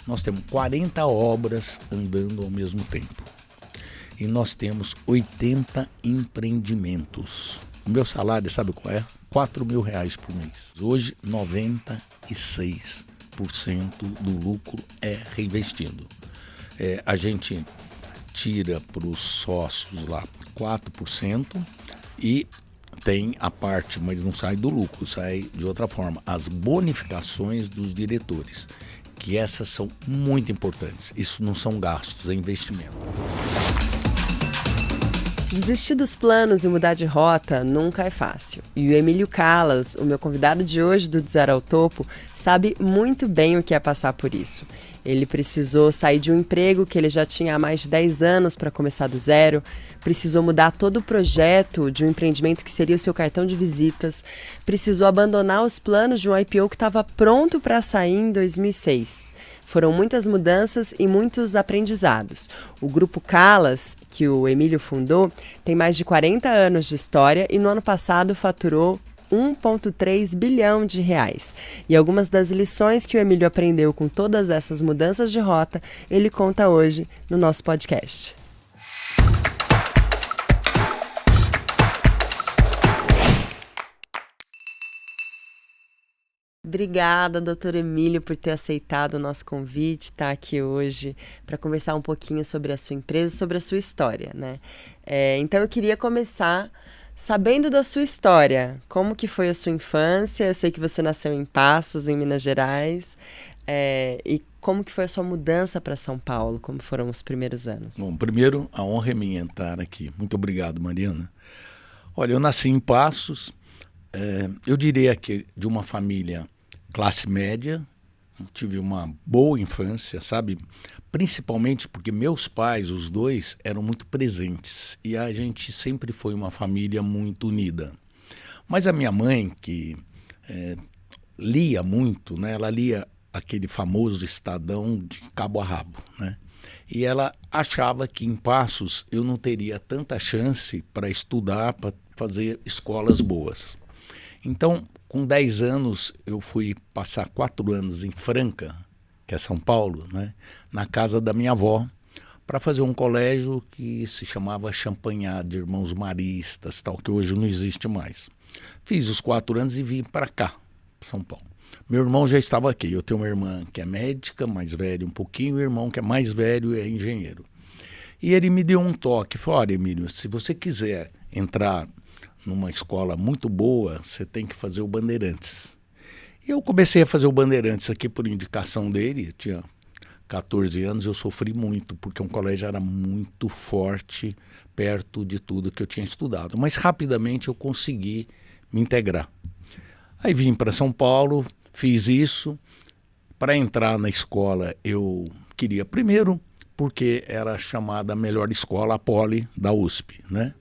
nós temos 40 obras andando ao mesmo tempo. E nós temos 80 empreendimentos. O meu salário, sabe qual é? R$4.000 por mês. Hoje, 96% do lucro é reinvestido. A gente tira para os sócios lá 4% e tem a parte, mas não sai do lucro, sai de outra forma, as bonificações dos diretores, que essas são muito importantes. Isso não são gastos, é investimento. Desistir dos planos e mudar de rota nunca é fácil. E o Emílio Callas, o meu convidado de hoje do Zero ao Topo, sabe muito bem o que é passar por isso. Ele precisou sair de um emprego que ele já tinha há mais de 10 anos para começar do zero, precisou mudar todo o projeto de um empreendimento que seria o seu cartão de visitas, precisou abandonar os planos de um IPO que estava pronto para sair em 2006. Foram muitas mudanças e muitos aprendizados. O Grupo Callas, que o Emílio fundou, tem mais de 40 anos de história e no ano passado faturou 1,3 bilhão de reais. E algumas das lições que o Emílio aprendeu com todas essas mudanças de rota, ele conta hoje no nosso podcast. Obrigada, doutor Emílio, por ter aceitado o nosso convite, estar aqui hoje para conversar um pouquinho sobre a sua empresa, sobre a sua história, né? Então eu queria começar sabendo da sua história. Como que foi a sua infância? Eu sei que você nasceu em Passos, em Minas Gerais. E como que foi a sua mudança para São Paulo? Como foram os primeiros anos? Bom, primeiro, a honra é minha estar aqui. Muito obrigado, Mariana. Olha, eu nasci em Passos. Eu diria que de uma família classe média, tive uma boa infância, sabe? Principalmente porque meus pais, os dois, eram muito presentes e a gente sempre foi uma família muito unida. Mas a minha mãe, que lia muito, né? Ela lia aquele famoso Estadão de cabo a rabo, né? E ela achava que em Passos eu não teria tanta chance para estudar, para fazer escolas boas. Então, com 10 anos, eu fui passar 4 anos em Franca, que é São Paulo, né, na casa da minha avó, para fazer um colégio que se chamava Champagnat, de Irmãos Maristas, tal, que hoje não existe mais. Fiz os 4 anos e vim para cá, São Paulo. Meu irmão já estava aqui. Eu tenho uma irmã que é médica, mais velha um pouquinho, e um irmão que é mais velho e é engenheiro. E ele me deu um toque, falou: olha, Emílio, se você quiser entrar numa escola muito boa, você tem que fazer o Bandeirantes. E eu comecei a fazer o Bandeirantes aqui por indicação dele. Eu tinha 14 anos, eu sofri muito, porque um colégio era muito forte, perto de tudo que eu tinha estudado. Mas rapidamente eu consegui me integrar. Aí vim para São Paulo, fiz isso. Para entrar na escola, eu queria primeiro, porque era chamada a melhor escola, a Poli, da USP, né?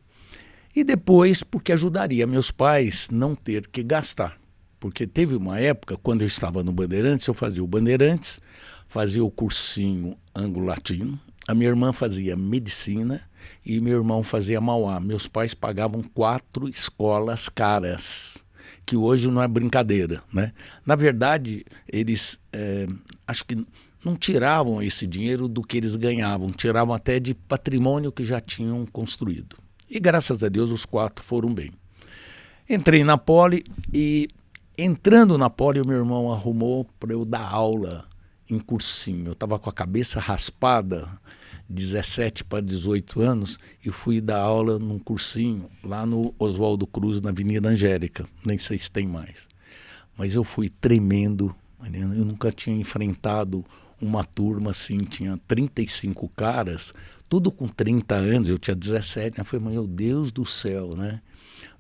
E depois, porque ajudaria meus pais não ter que gastar. Porque teve uma época, quando eu estava no Bandeirantes, eu fazia o Bandeirantes, fazia o cursinho anglo-latino, a minha irmã fazia medicina e meu irmão fazia Mauá. Meus pais pagavam 4 escolas caras, que hoje não é brincadeira, né? Na verdade, eles acho que não tiravam esse dinheiro do que eles ganhavam, tiravam até de patrimônio que já tinham construído. E graças a Deus os 4 foram bem. Entrei na Poli e, entrando na Poli, o meu irmão arrumou para eu dar aula em cursinho. Eu estava com a cabeça raspada, 17 para 18 anos, e fui dar aula num cursinho lá no Oswaldo Cruz, na Avenida Angélica. Nem sei se tem mais. Mas eu fui tremendo. Eu nunca tinha enfrentado uma turma assim, tinha 35 caras, tudo com 30 anos, eu tinha 17, né? Eu falei, meu Deus do céu, né?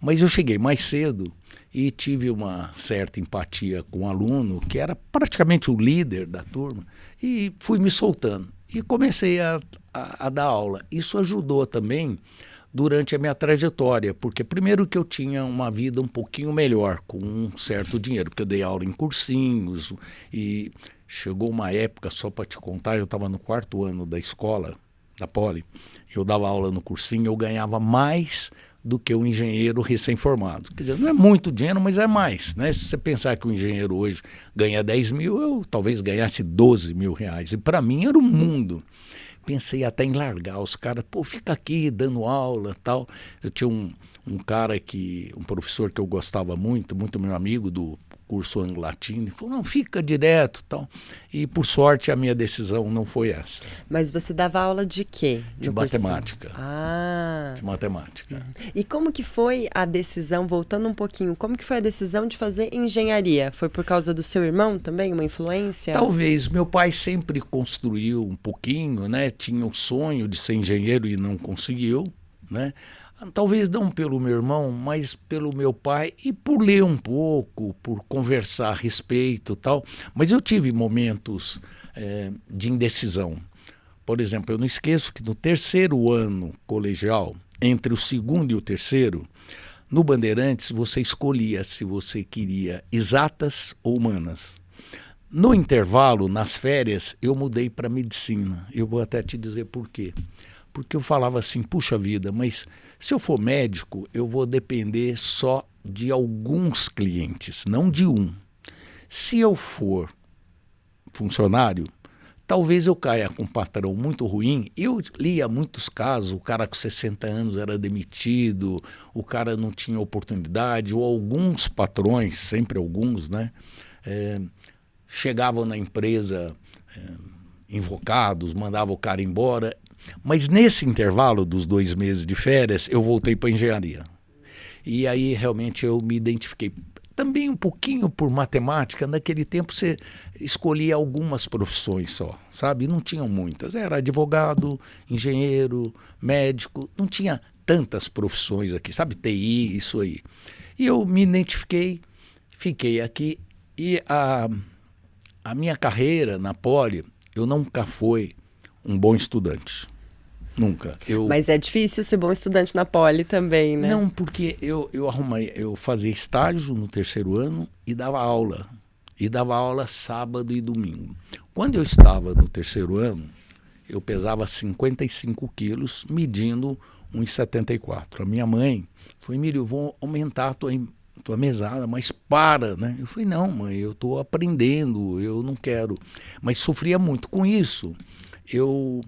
Mas eu cheguei mais cedo e tive uma certa empatia com o aluno, que era praticamente o líder da turma, e fui me soltando. E comecei a dar aula. Isso ajudou também durante a minha trajetória, porque primeiro que eu tinha uma vida um pouquinho melhor, com um certo dinheiro, porque eu dei aula em cursinhos e chegou uma época, só para te contar, eu estava no 4º ano da escola, da Poli, eu dava aula no cursinho, eu ganhava mais do que um engenheiro recém-formado. Quer dizer, não é muito dinheiro, mas é mais, né? Se você pensar que um engenheiro hoje ganha 10 mil, eu talvez ganhasse 12 mil reais. E para mim era um mundo. Pensei até em largar os caras, pô, fica aqui dando aula tal. Eu tinha um cara um professor que eu gostava muito, muito meu amigo do curso anglo-latino, ele falou, não, fica direto tal. E por sorte a minha decisão não foi essa. Mas você dava aula de quê? De matemática. Ah. De matemática. E como que foi a decisão, voltando um pouquinho, como que foi a decisão de fazer engenharia? Foi por causa do seu irmão também, uma influência? Talvez. Meu pai sempre construiu um pouquinho, né? Tinha o sonho de ser engenheiro e não conseguiu, né? Talvez não pelo meu irmão, mas pelo meu pai e por ler um pouco, por conversar a respeito e tal. Mas eu tive momentos de indecisão. Por exemplo, eu não esqueço que no terceiro ano colegial, entre o segundo e o terceiro, no Bandeirantes você escolhia se você queria exatas ou humanas. No intervalo, nas férias, eu mudei para medicina. Eu vou até te dizer por quê. Porque eu falava assim, puxa vida, mas se eu for médico, eu vou depender só de alguns clientes, não de um. Se eu for funcionário, talvez eu caia com um patrão muito ruim. Eu lia muitos casos, o cara com 60 anos era demitido, o cara não tinha oportunidade, ou alguns patrões, sempre alguns, né, chegavam na empresa invocados, mandavam o cara embora. Mas nesse intervalo dos 2 meses de férias, eu voltei para a engenharia. E aí realmente eu me identifiquei. Também um pouquinho por matemática, naquele tempo você escolhia algumas profissões só, sabe? Não tinham muitas. Era advogado, engenheiro, médico, não tinha tantas profissões aqui, sabe? TI, isso aí. E eu me identifiquei, fiquei aqui e a minha carreira na Poli, eu nunca fui um bom estudante. Nunca. Mas é difícil ser bom estudante na Poli também, né? Não, porque eu fazia estágio no terceiro ano e dava aula. E dava aula sábado e domingo. Quando eu estava no terceiro ano, eu pesava 55 quilos, medindo 1,74. A minha mãe foi, Emílio, eu vou aumentar a tua mesada, mas para, né? Eu falei, não, mãe, eu estou aprendendo, eu não quero. Mas sofria muito com isso. Eu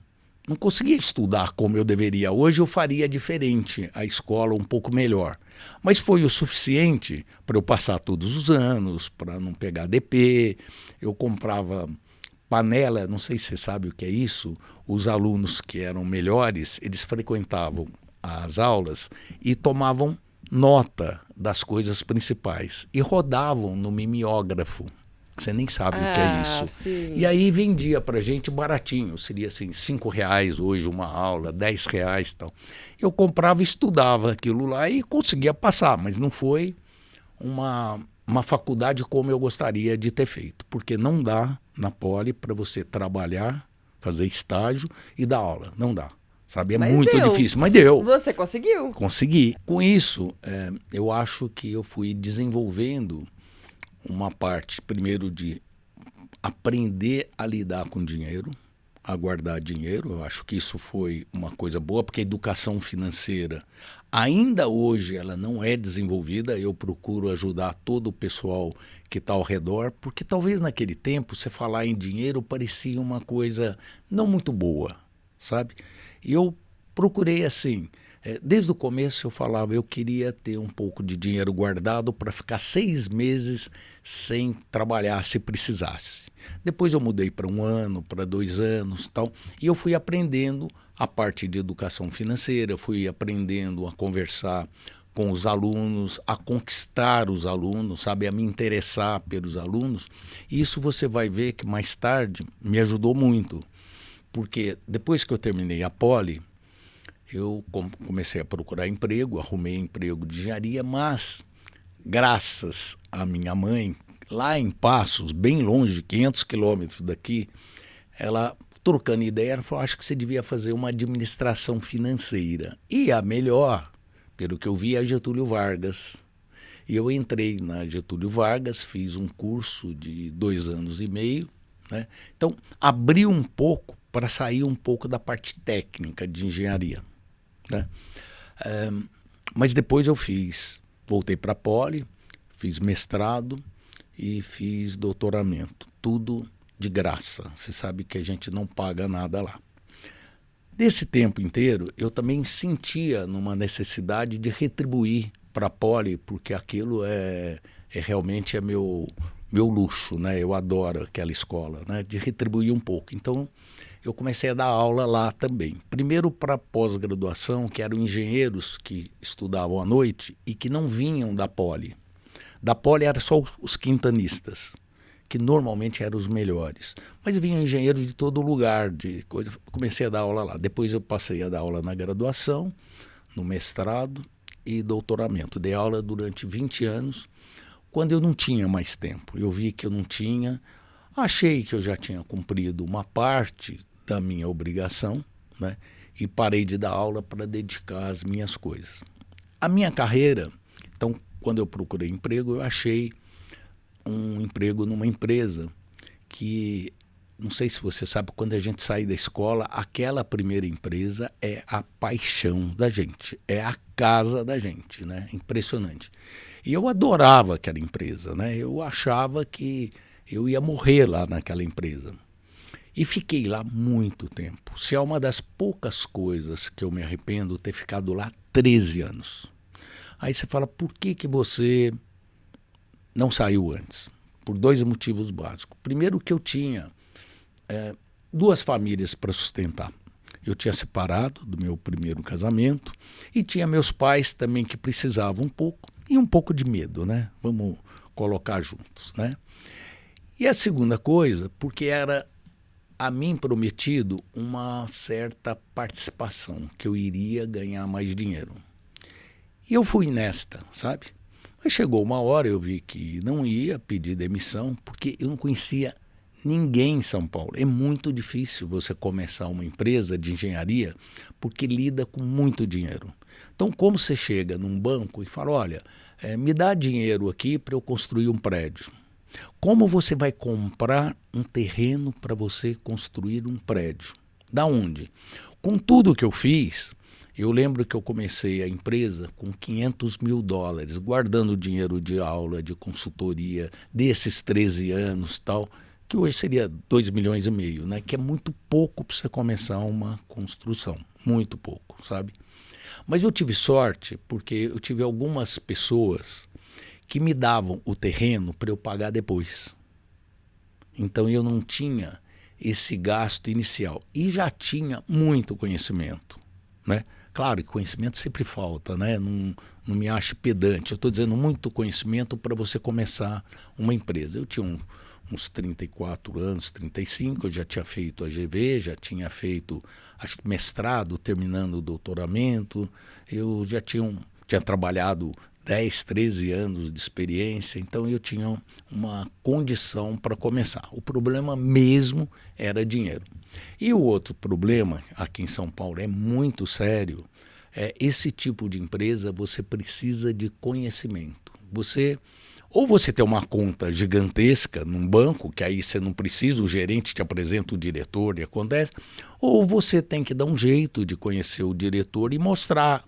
não conseguia estudar como eu deveria. Hoje eu faria diferente, a escola um pouco melhor. Mas foi o suficiente para eu passar todos os anos, para não pegar DP. Eu comprava panela, não sei se você sabe o que é isso. Os alunos que eram melhores, eles frequentavam as aulas e tomavam nota das coisas principais e rodavam no mimeógrafo. Você nem sabe o que é isso. Sim. E aí vendia pra gente baratinho, seria assim, R$5 hoje uma aula, R$10 e tal. Eu comprava e estudava aquilo lá e conseguia passar, mas não foi uma faculdade como eu gostaria de ter feito, porque não dá na Poli para você trabalhar, fazer estágio e dar aula, não dá. Sabe, é muito difícil, mas deu. Você conseguiu. Consegui. Com isso, eu acho que eu fui desenvolvendo uma parte, primeiro, de aprender a lidar com dinheiro, a guardar dinheiro. Eu acho que isso foi uma coisa boa, porque a educação financeira, ainda hoje, ela não é desenvolvida. Eu procuro ajudar todo o pessoal que está ao redor, porque talvez naquele tempo, você falar em dinheiro parecia uma coisa não muito boa, sabe? E eu procurei assim, desde o começo eu falava, eu queria ter um pouco de dinheiro guardado para ficar 6 meses sem trabalhar se precisasse. Depois eu mudei para 1 ano, para 2 anos, tal, e eu fui aprendendo a parte de educação financeira, fui aprendendo a conversar com os alunos, a conquistar os alunos, sabe, a me interessar pelos alunos. E isso você vai ver que mais tarde me ajudou muito, porque depois que eu terminei a Poli, eu comecei a procurar emprego, arrumei emprego de engenharia, mas graças à minha mãe, lá em Passos, bem longe, 500 quilômetros daqui, ela, trocando ideia, ela falou, acho que você devia fazer uma administração financeira. E a melhor, pelo que eu vi, é a Getúlio Vargas. E eu entrei na Getúlio Vargas, fiz um curso de 2 anos e meio, né? Então, abriu um pouco para sair um pouco da parte técnica de engenharia, né? Mas depois eu voltei para a Poli, fiz mestrado e fiz doutoramento. Tudo de graça. Você sabe que a gente não paga nada lá. Desse tempo inteiro, eu também sentia numa necessidade de retribuir para a Poli, porque aquilo realmente meu luxo, né? Eu adoro aquela escola, né? De retribuir um pouco. Então, eu comecei a dar aula lá também. Primeiro para pós-graduação, que eram engenheiros que estudavam à noite e que não vinham da Poli. Da Poli eram só os quintanistas, que normalmente eram os melhores. Mas vinham engenheiros de todo lugar, de coisa. Comecei a dar aula lá. Depois eu passei a dar aula na graduação, no mestrado e doutoramento. Dei aula durante 20 anos, quando eu não tinha mais tempo. Eu vi que eu não tinha, achei que eu já tinha cumprido uma parte da minha obrigação, né? E parei de dar aula para dedicar às minhas coisas. A minha carreira, então, quando eu procurei emprego, eu achei um emprego numa empresa que, não sei se você sabe, quando a gente sai da escola, aquela primeira empresa é a paixão da gente, é a casa da gente, né? Impressionante. E eu adorava aquela empresa, né? Eu achava que eu ia morrer lá naquela empresa. E fiquei lá muito tempo. Se é uma das poucas coisas que eu me arrependo, ter ficado lá 13 anos. Aí você fala, por que você não saiu antes? Por 2 motivos básicos. Primeiro, que eu tinha 2 famílias para sustentar. Eu tinha separado do meu primeiro casamento e tinha meus pais também que precisavam um pouco, e um pouco de medo, né? Vamos colocar juntos, né? E a segunda coisa, porque era a mim prometido uma certa participação, que eu iria ganhar mais dinheiro. E eu fui nesta, sabe? Mas chegou uma hora, eu vi que não ia pedir demissão, porque eu não conhecia ninguém em São Paulo. É muito difícil você começar uma empresa de engenharia, porque lida com muito dinheiro. Então, como você chega num banco e fala, olha, me dá dinheiro aqui para eu construir um prédio. Como você vai comprar um terreno para você construir um prédio? Da onde? Com tudo que eu fiz, eu lembro que eu comecei a empresa com $500 mil, guardando dinheiro de aula, de consultoria, desses 13 anos tal, que hoje seria 2,5 milhões, né? Que é muito pouco para você começar uma construção, muito pouco, sabe? Mas eu tive sorte porque eu tive algumas pessoas que me davam o terreno para eu pagar depois. Então eu não tinha esse gasto inicial e já tinha muito conhecimento, né? Claro que conhecimento sempre falta, né? Não me acho pedante. Eu estou dizendo muito conhecimento para você começar uma empresa. Eu tinha uns 34 anos, 35, eu já tinha feito a GV, já tinha feito, acho que mestrado, terminando o doutoramento, eu já tinha trabalhado 10, 13 anos de experiência, então eu tinha uma condição para começar. O problema mesmo era dinheiro. E o outro problema, aqui em São Paulo, é muito sério, esse tipo de empresa você precisa de conhecimento. Ou você tem uma conta gigantesca num banco, que aí você não precisa, o gerente te apresenta o diretor e acontece, ou você tem que dar um jeito de conhecer o diretor e mostrar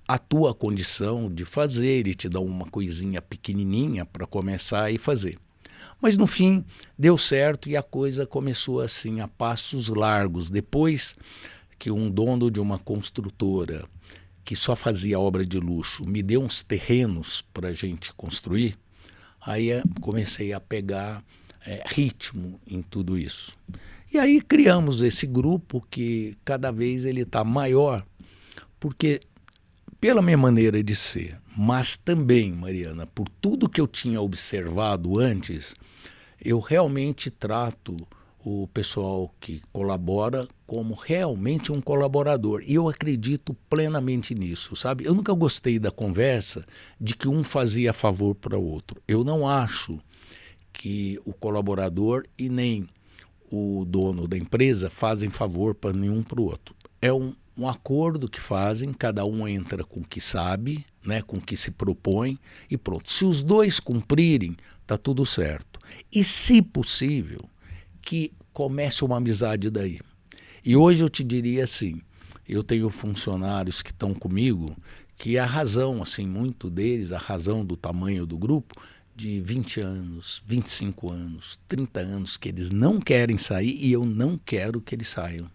a tua condição de fazer, ele te dá uma coisinha pequenininha para começar e fazer. Mas no fim deu certo e a coisa começou assim a passos largos. Depois que um dono de uma construtora que só fazia obra de luxo me deu uns terrenos para a gente construir, aí comecei a pegar ritmo em tudo isso. E aí criamos esse grupo que cada vez ele está maior, porque pela minha maneira de ser, mas também, Mariana, por tudo que eu tinha observado antes, eu realmente trato o pessoal que colabora como realmente um colaborador. E eu acredito plenamente nisso, sabe? Eu nunca gostei da conversa de que um fazia favor para o outro. Eu não acho que o colaborador e nem o dono da empresa fazem favor para nenhum para o outro. É um acordo que fazem, cada um entra com o que sabe, né, com o que se propõe e pronto. Se os dois cumprirem, está tudo certo. E, se possível, que comece uma amizade daí. E hoje eu te diria assim, eu tenho funcionários que estão comigo que é a razão, assim, muito deles, a razão do tamanho do grupo, de 20 anos, 25 anos, 30 anos, que eles não querem sair e eu não quero que eles saiam.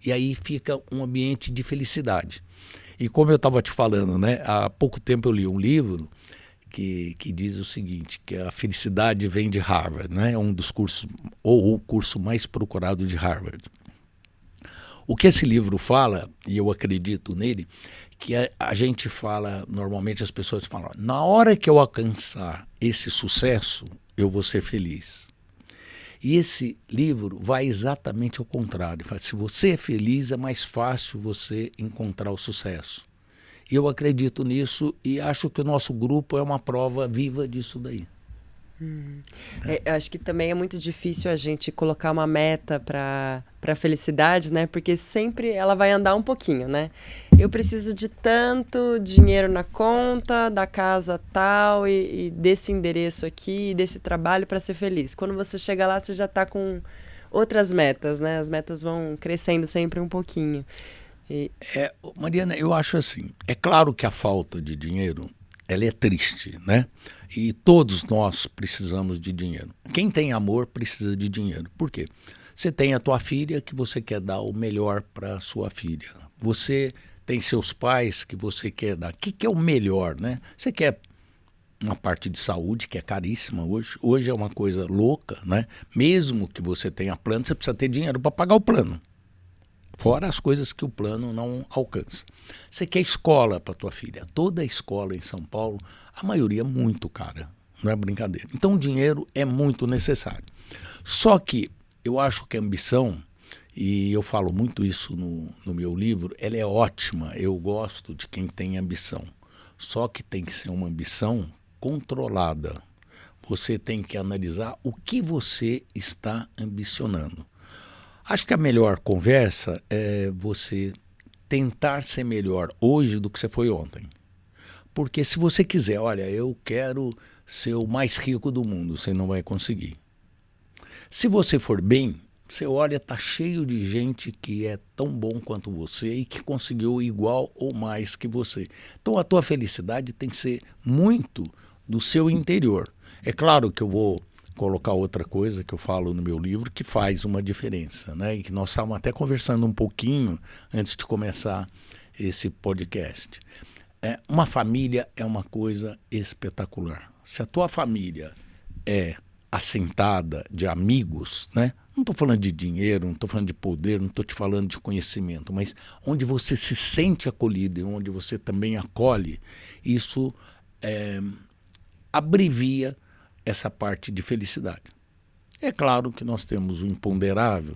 E aí fica um ambiente de felicidade. E como eu estava te falando, né, há pouco tempo eu li um livro que diz o seguinte, que a felicidade vem de Harvard, né, um dos cursos, ou o curso mais procurado de Harvard. O que esse livro fala, e eu acredito nele, que a gente fala, normalmente as pessoas falam, na hora que eu alcançar esse sucesso, eu vou ser feliz. E esse livro vai exatamente ao contrário. Fala, se você é feliz, é mais fácil você encontrar o sucesso. E eu acredito nisso e acho que o nosso grupo é uma prova viva disso daí. Eu acho que também é muito difícil a gente colocar uma meta para a felicidade, né? Porque sempre ela vai andar um pouquinho, né? Eu preciso de tanto dinheiro na conta, da casa tal, e desse endereço aqui, desse trabalho para ser feliz. Quando você chega lá, você já está com outras metas, né? As metas vão crescendo sempre um pouquinho. Mariana, eu acho assim, é claro que a falta de dinheiro, ela é triste, né? E todos nós precisamos de dinheiro. Quem tem amor precisa de dinheiro. Por quê? Você tem a tua filha que você quer dar o melhor para a sua filha. Você tem seus pais que você quer dar. O que é o melhor, né? Você quer uma parte de saúde que é caríssima hoje. Hoje é uma coisa louca, né? Mesmo que você tenha plano, você precisa ter dinheiro para pagar o plano. Fora as coisas que o plano não alcança. Você quer escola para tua filha. Toda a escola em São Paulo, a maioria é muito cara. Não é brincadeira. Então o dinheiro é muito necessário. Só que eu acho que a ambição, e eu falo muito isso no meu livro, ela é ótima. Eu gosto de quem tem ambição. Só que tem que ser uma ambição controlada. Você tem que analisar o que você está ambicionando. Acho que a melhor conversa é você tentar ser melhor hoje do que você foi ontem. Porque se você quiser, olha, eu quero ser o mais rico do mundo, você não vai conseguir. Se você for bem, você olha, está cheio de gente que é tão bom quanto você e que conseguiu igual ou mais que você. Então a tua felicidade tem que ser muito do seu interior. É claro que eu vou colocar outra coisa que eu falo no meu livro que faz uma diferença, né? E que nós estávamos até conversando um pouquinho antes de começar esse podcast. Uma família é uma coisa espetacular. Se a tua família é assentada de amigos, né? Não estou falando de dinheiro, não estou falando de poder, não estou te falando de conhecimento, mas onde você se sente acolhido e onde você também acolhe, isso abrevia essa parte de felicidade. É claro que nós temos o imponderável,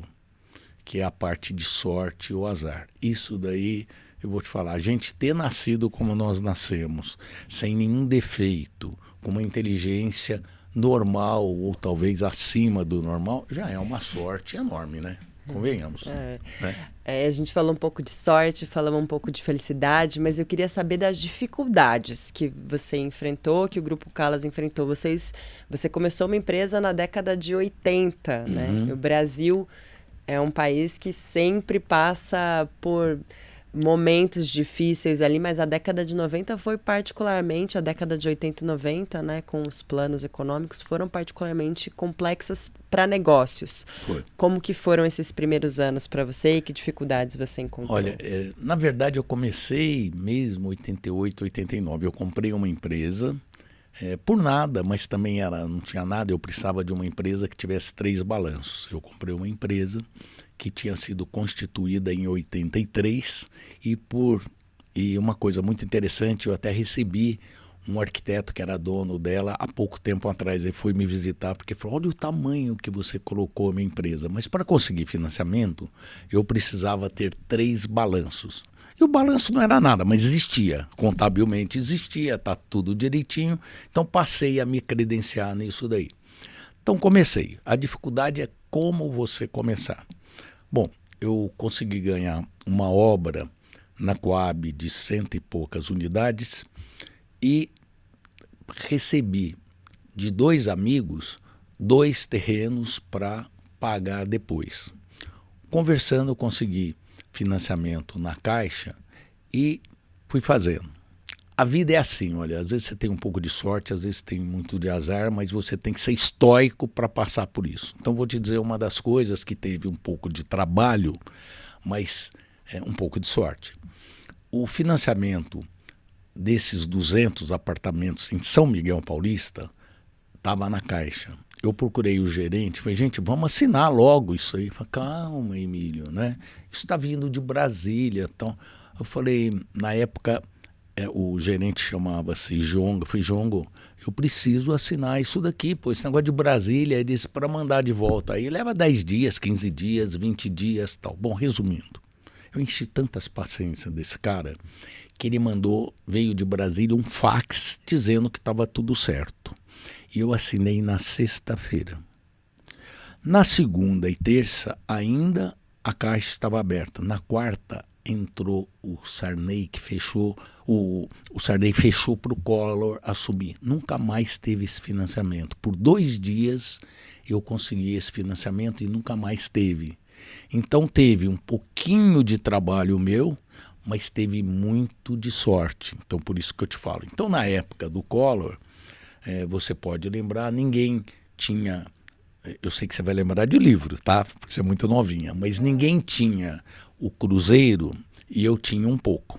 que é a parte de sorte ou azar. Isso daí, eu vou te falar, a gente ter nascido como nós nascemos, sem nenhum defeito, com uma inteligência normal ou talvez acima do normal, já é uma sorte enorme, né? Convenhamos. Né? A gente falou um pouco de sorte, falamos um pouco de felicidade, mas eu queria saber das dificuldades que você enfrentou, que o Grupo Calas enfrentou. Você começou uma empresa na década de 80, né? O Brasil é um país que sempre passa por momentos difíceis ali, mas a década de 90 foi particularmente, a década de 80 e 90, né, com os planos econômicos, foram particularmente complexas para negócios. Foi. Como que foram esses primeiros anos para você e que dificuldades você encontrou? Olha, na verdade eu comecei mesmo em 88, 89. Eu comprei uma empresa, por nada, mas também não tinha nada, eu precisava de uma empresa que tivesse 3 balanços. Eu comprei uma empresa que tinha sido constituída em 83 e uma coisa muito interessante, eu até recebi um arquiteto que era dono dela há pouco tempo atrás, ele foi me visitar porque falou, olha o tamanho que você colocou a minha empresa, mas para conseguir financiamento eu precisava ter 3 balanços. E o balanço não era nada, mas existia, contabilmente existia, está tudo direitinho, então passei a me credenciar nisso daí. Então comecei, a dificuldade é como você começar. Bom, eu consegui ganhar uma obra na Coab de 100 e poucas unidades e recebi de 2 amigos 2 terrenos para pagar depois. Conversando, eu consegui financiamento na Caixa e fui fazendo. A vida é assim, olha, às vezes você tem um pouco de sorte, às vezes tem muito de azar, mas você tem que ser estoico para passar por isso. Então vou te dizer uma das coisas que teve um pouco de trabalho, mas um pouco de sorte. O financiamento desses 200 apartamentos em São Miguel Paulista estava na Caixa. Eu procurei o gerente, falei, gente, vamos assinar logo isso aí. Falei, calma, Emílio, né? Isso está vindo de Brasília. Então, eu falei, na época, o gerente chamava-se Jongo. Eu falei, Jongo, eu preciso assinar isso daqui, pô, esse negócio de Brasília, ele disse para mandar de volta. Aí leva 10 dias, 15 dias, 20 dias, tal. Bom, resumindo, eu enchi tantas paciências desse cara que ele veio de Brasília um fax dizendo que estava tudo certo. E eu assinei na sexta-feira. Na segunda e terça, ainda a Caixa estava aberta. Na quarta, entrou o Sarney, que fechou, o Sarney fechou para o Collor assumir. Nunca mais teve esse financiamento. Por 2 dias eu consegui esse financiamento e nunca mais teve. Então teve um pouquinho de trabalho meu, mas teve muito de sorte. Então por isso que eu te falo. Então na época do Collor, você pode lembrar, ninguém tinha... Eu sei que você vai lembrar de livro, tá? Porque você é muito novinha. Mas ninguém tinha o Cruzeiro e eu tinha um pouco,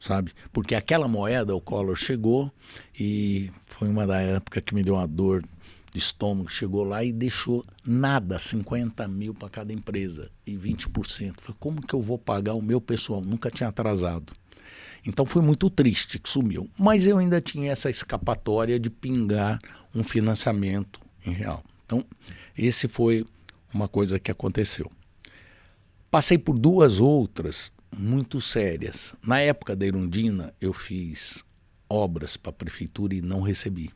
sabe? Porque aquela moeda, o Collor chegou e foi uma da época que me deu uma dor de estômago. Chegou lá e deixou nada, 50 mil para cada empresa e 20%. Falei, como que eu vou pagar o meu pessoal? Nunca tinha atrasado. Então foi muito triste que sumiu. Mas eu ainda tinha essa escapatória de pingar um financiamento em real. Então, esse foi uma coisa que aconteceu. Passei por 2 outras muito sérias. Na época da Erundina, eu fiz obras para a prefeitura e não recebi. O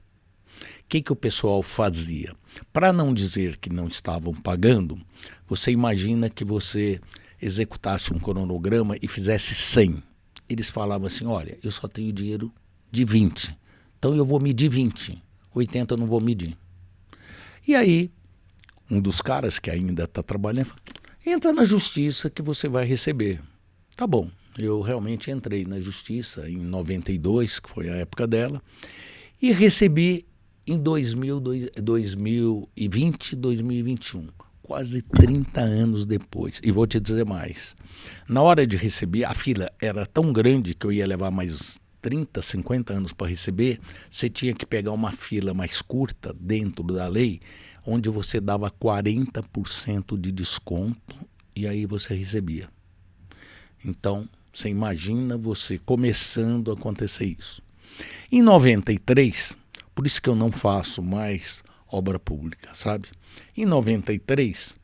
que o pessoal fazia? Para não dizer que não estavam pagando, você imagina que você executasse um cronograma e fizesse 100. Eles falavam assim, olha, eu só tenho dinheiro de 20, então eu vou medir 20, 80 eu não vou medir. E aí, um dos caras que ainda está trabalhando, falou, entra na justiça que você vai receber. Tá bom, eu realmente entrei na justiça em 92, que foi a época dela, e recebi em 2020, 2021, quase 30 anos depois. E vou te dizer mais, na hora de receber, a fila era tão grande que eu ia levar mais 30, 50 anos para receber, você tinha que pegar uma fila mais curta dentro da lei, onde você dava 40% de desconto e aí você recebia. Então, você imagina você começando a acontecer isso. Em 93, por isso que eu não faço mais obra pública, sabe? Em 93,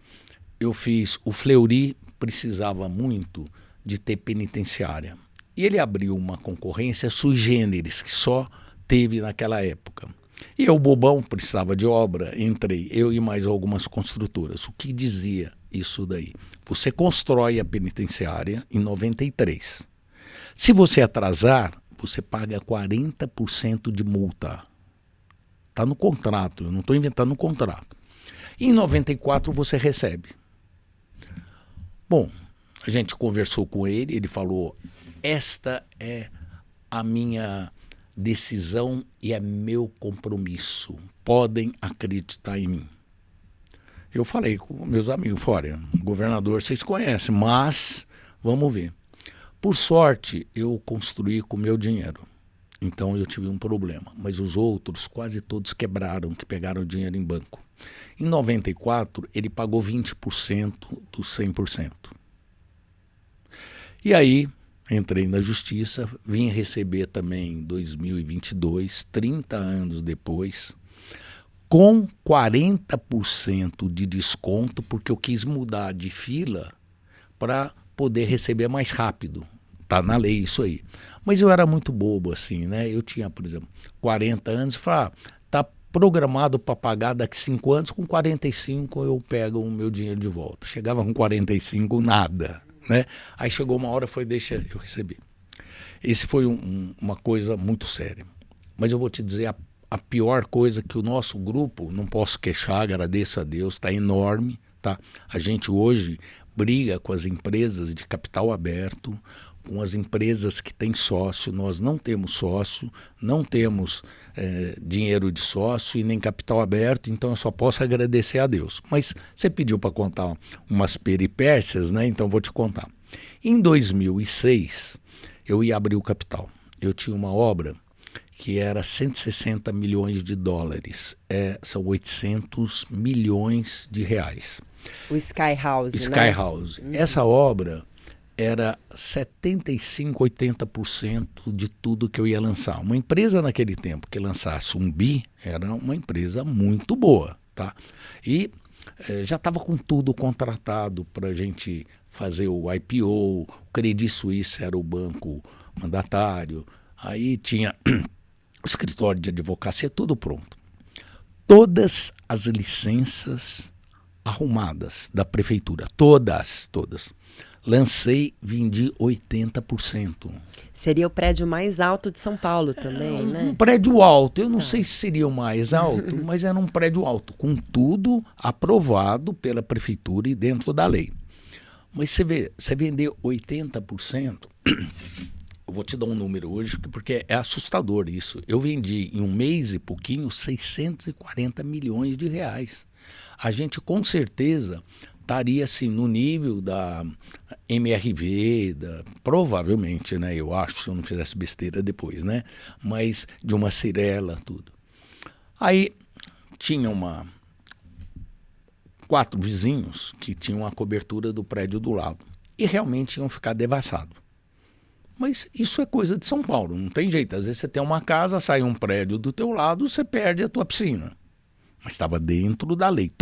eu fiz, o Fleury precisava muito de ter penitenciária. E ele abriu uma concorrência sui generis, que só teve naquela época. E eu, bobão, precisava de obra, entrei, eu e mais algumas construtoras. O que dizia isso daí? Você constrói a penitenciária em 93. Se você atrasar, você paga 40% de multa. Está no contrato, eu não estou inventando um contrato. Em 94 você recebe. Bom, a gente conversou com ele, ele falou, esta é a minha decisão e é meu compromisso. Podem acreditar em mim. Eu falei com meus amigos, olha, governador vocês conhecem, mas vamos ver. Por sorte, eu construí com meu dinheiro. Então eu tive um problema, mas os outros quase todos quebraram, que pegaram dinheiro em banco. Em 94, ele pagou 20% dos 100%. E aí, entrei na justiça, vim receber também em 2022, 30 anos depois, com 40% de desconto, porque eu quis mudar de fila para poder receber mais rápido. Tá na lei isso aí. Mas eu era muito bobo assim, né? Eu tinha, por exemplo, 40 anos e falava, tá programado para pagar daqui 5 anos, com 45 eu pego o meu dinheiro de volta. Chegava com 45, nada, né? Aí chegou uma hora, foi, deixa eu receber. Esse foi uma coisa muito séria. Mas eu vou te dizer, a pior coisa que o nosso grupo, não posso queixar, agradeço a Deus, está enorme, tá? A gente hoje briga com as empresas de capital aberto, com as empresas que têm sócio. Nós não temos sócio, não temos dinheiro de sócio e nem capital aberto, então eu só posso agradecer a Deus. Mas você pediu para contar umas peripécias, né? Então vou te contar. Em 2006, eu ia abrir o capital. Eu tinha uma obra que era 160 milhões de dólares, são 800 milhões de reais. O Sky House, Sky né? House. Essa obra era 75, 80% de tudo que eu ia lançar. Uma empresa naquele tempo que lançasse um bi era uma empresa muito boa, tá? E já estava com tudo contratado para a gente fazer o IPO, o Credit Suisse era o banco mandatário, aí tinha o escritório de advocacia, tudo pronto. Todas as licenças arrumadas da prefeitura, todas. Lancei, vendi 80%. Seria o prédio mais alto de São Paulo também, né? Um prédio alto, eu não sei se seria o mais alto, mas era um prédio alto, com tudo aprovado pela prefeitura e dentro da lei. Mas você vender 80%, eu vou te dar um número hoje, porque é assustador isso. Eu vendi em um mês e pouquinho 640 milhões de reais. A gente com certeza estaria assim, no nível da MRV, provavelmente, né? Eu acho, se eu não fizesse besteira depois, né? Mas de uma Cirela, tudo. Aí tinha 4 vizinhos que tinham a cobertura do prédio do lado e realmente iam ficar devassados. Mas isso é coisa de São Paulo, não tem jeito. Às vezes você tem uma casa, sai um prédio do teu lado, você perde a tua piscina. Mas estava dentro da lei,